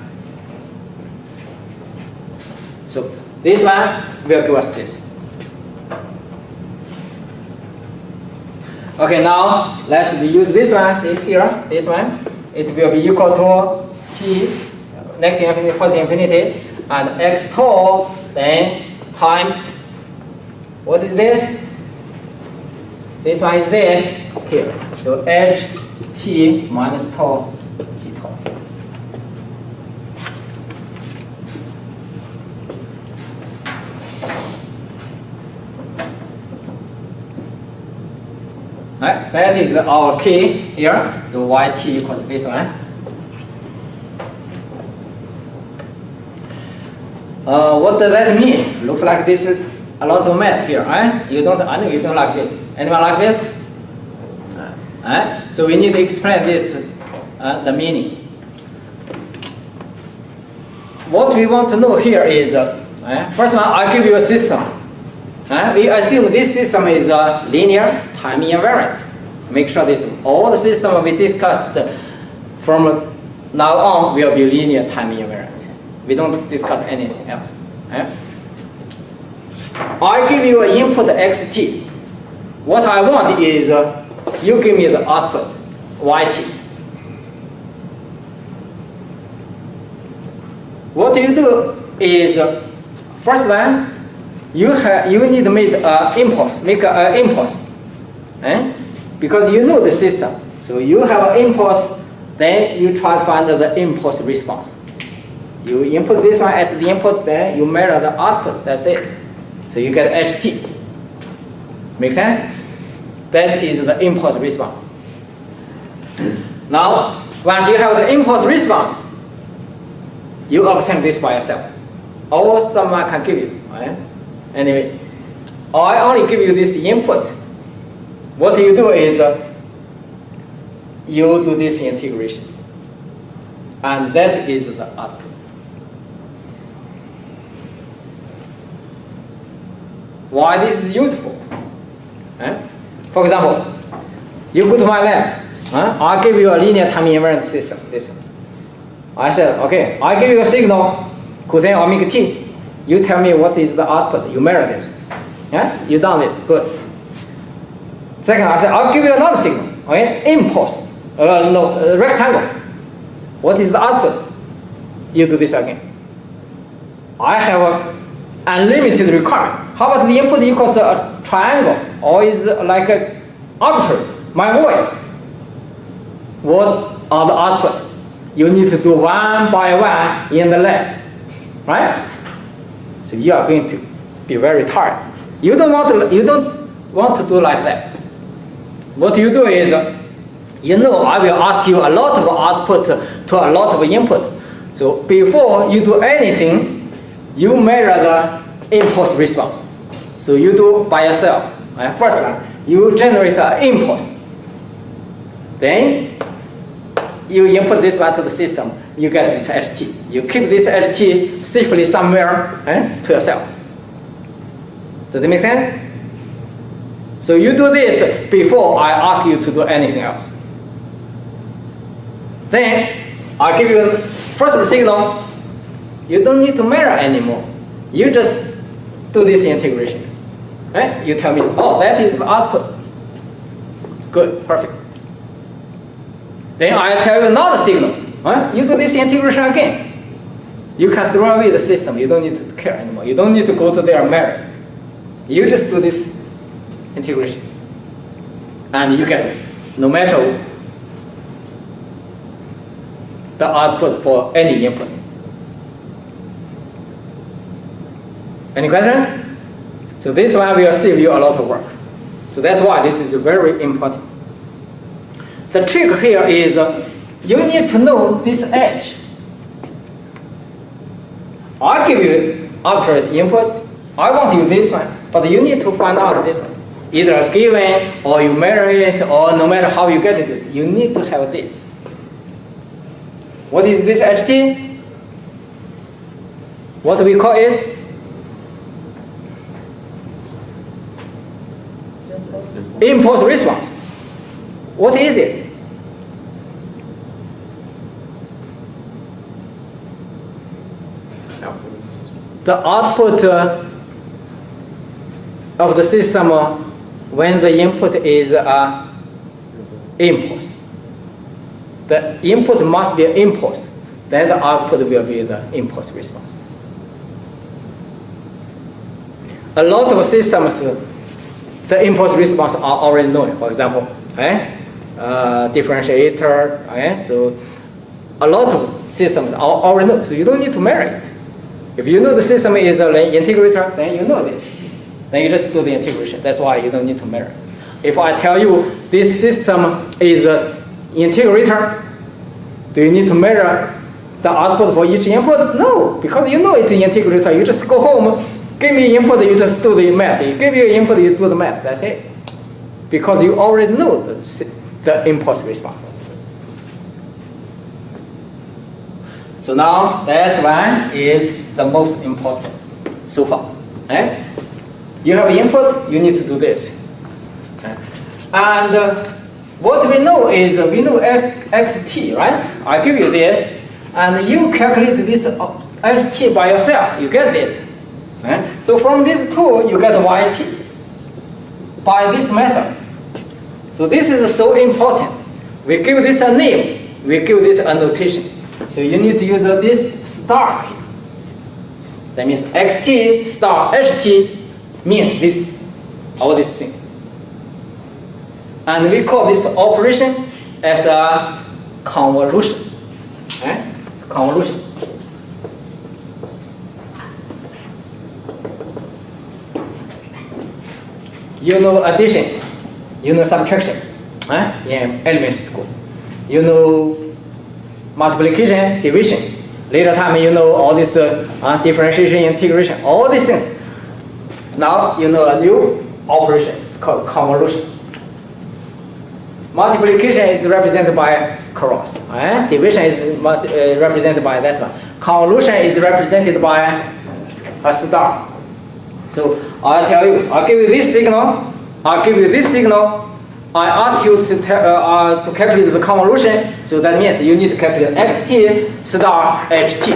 So this one will give us this. Okay, now let's use this one. See here, this one. It will be equal to t negative infinity, positive infinity, and x tau then times, what is this? This one is this here. So h t minus tau t tau. Right, that is our key here. So yt equals this one. What does that mean? Looks like this is a lot of math here, right? I know you don't like this. Anyone like this? So we need to explain this, the meaning. What we want to know here is, first one, I give you a system. We assume this system is a linear time-invariant. Make sure this all the system we discussed from now on will be linear time-invariant. We don't discuss anything else. I give you an input xt. What I want is you give me the output yt. What you do is first one, you need to make an impulse, because you know the system. So you have an impulse, then you try to find the impulse response. You input this one at the input, then you measure the output. That's it. So you get ht. Make sense? That is the impulse response. Now, once you have the impulse response, you obtain this by yourself. Or someone can give you. Right? Anyway, I only give you this input. What you do is you do this integration. And that is the output. Why this is useful? For example, you go to my lab, I give you a linear time invariant system, this one. I said, okay, I give you a signal, cosine omega t. You tell me what is the output. You measure this. Yeah? You done this. Good. Second, I said, I'll give you another signal. Okay? Impulse. Rectangle. What is the output? You do this again. I have an unlimited requirement. How about the input equals a triangle? Or is like a arbitrary? My voice. What are the output? You need to do one by one in the lab. Right? So you are going to be very tired. You don't want to do like that. What you do is, I will ask you a lot of output to a lot of input. So before you do anything, you measure the impulse response. So you do by yourself. First one, you generate an impulse. Then you input this one to the system. You get this HT. You keep this HT safely somewhere to yourself. Does it make sense? So you do this before I ask you to do anything else. Then I give you first signal. You don't need to measure anymore. You just do this integration. You tell me, oh, that is the output. Good, perfect. Then I tell you another signal. You do this integration again. You can throw away the system. You don't need to care anymore. You don't need to go to their merit. You just do this integration. And you get no matter the output for any input. Any questions? So this one will save you a lot of work. So that's why this is very important. The trick here is you need to know this edge. I give you arbitrary input. I want you this one, but you need to find out this one. Either given or you measure it, or no matter how you get this, you need to have this. What is this HT? What do we call it? Impulse response. What is it? The output of the system when the input is impulse. The input must be an impulse. Then the output will be the impulse response. A lot of systems, the impulse response are already known. For example, differentiator. So a lot of systems are already known. So you don't need to measure it. If you know the system is an integrator, then you know this. Then you just do the integration. That's why you don't need to measure. If I tell you this system is an integrator, do you need to measure the output for each input? No, because you know it's an integrator. You just go home, give me input, you just do the math. You give you input, you do the math. That's it. Because you already know the impulse response. So now that one is the most important so far. You have input, you need to do this. And what we know is we know xt, right? I give you this, and you calculate this xt by yourself. You get this. So from this tool, you get yt by this method. So this is so important. We give this a name. We give this a notation. So you need to use this star here. That means xt star ht means this, all this thing. And we call this operation as a convolution. It's convolution. You know addition, you know subtraction in elementary school. You know multiplication, division. Later time you know all this differentiation, integration, all these things. Now you know a new operation. It's called convolution. Multiplication is represented by cross. Division is represented by that one. Convolution is represented by a star. So I'll tell you, I'll give you this signal, I'll give you this signal, I ask you to calculate the convolution, so that means you need to calculate xt star ht.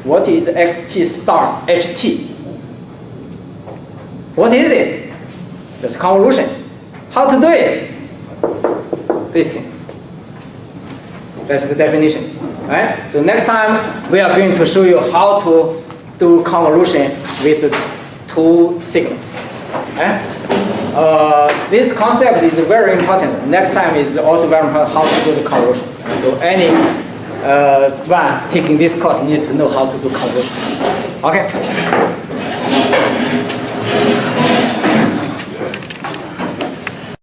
What is xt star ht? What is it? That's convolution. How to do it? This thing. That's the definition. Right? So next time we are going to show you how to do convolution with two signals. Right? This concept is very important. Next time is also very important how to do the convolution. So any one taking this course needs to know how to do convolution. Okay?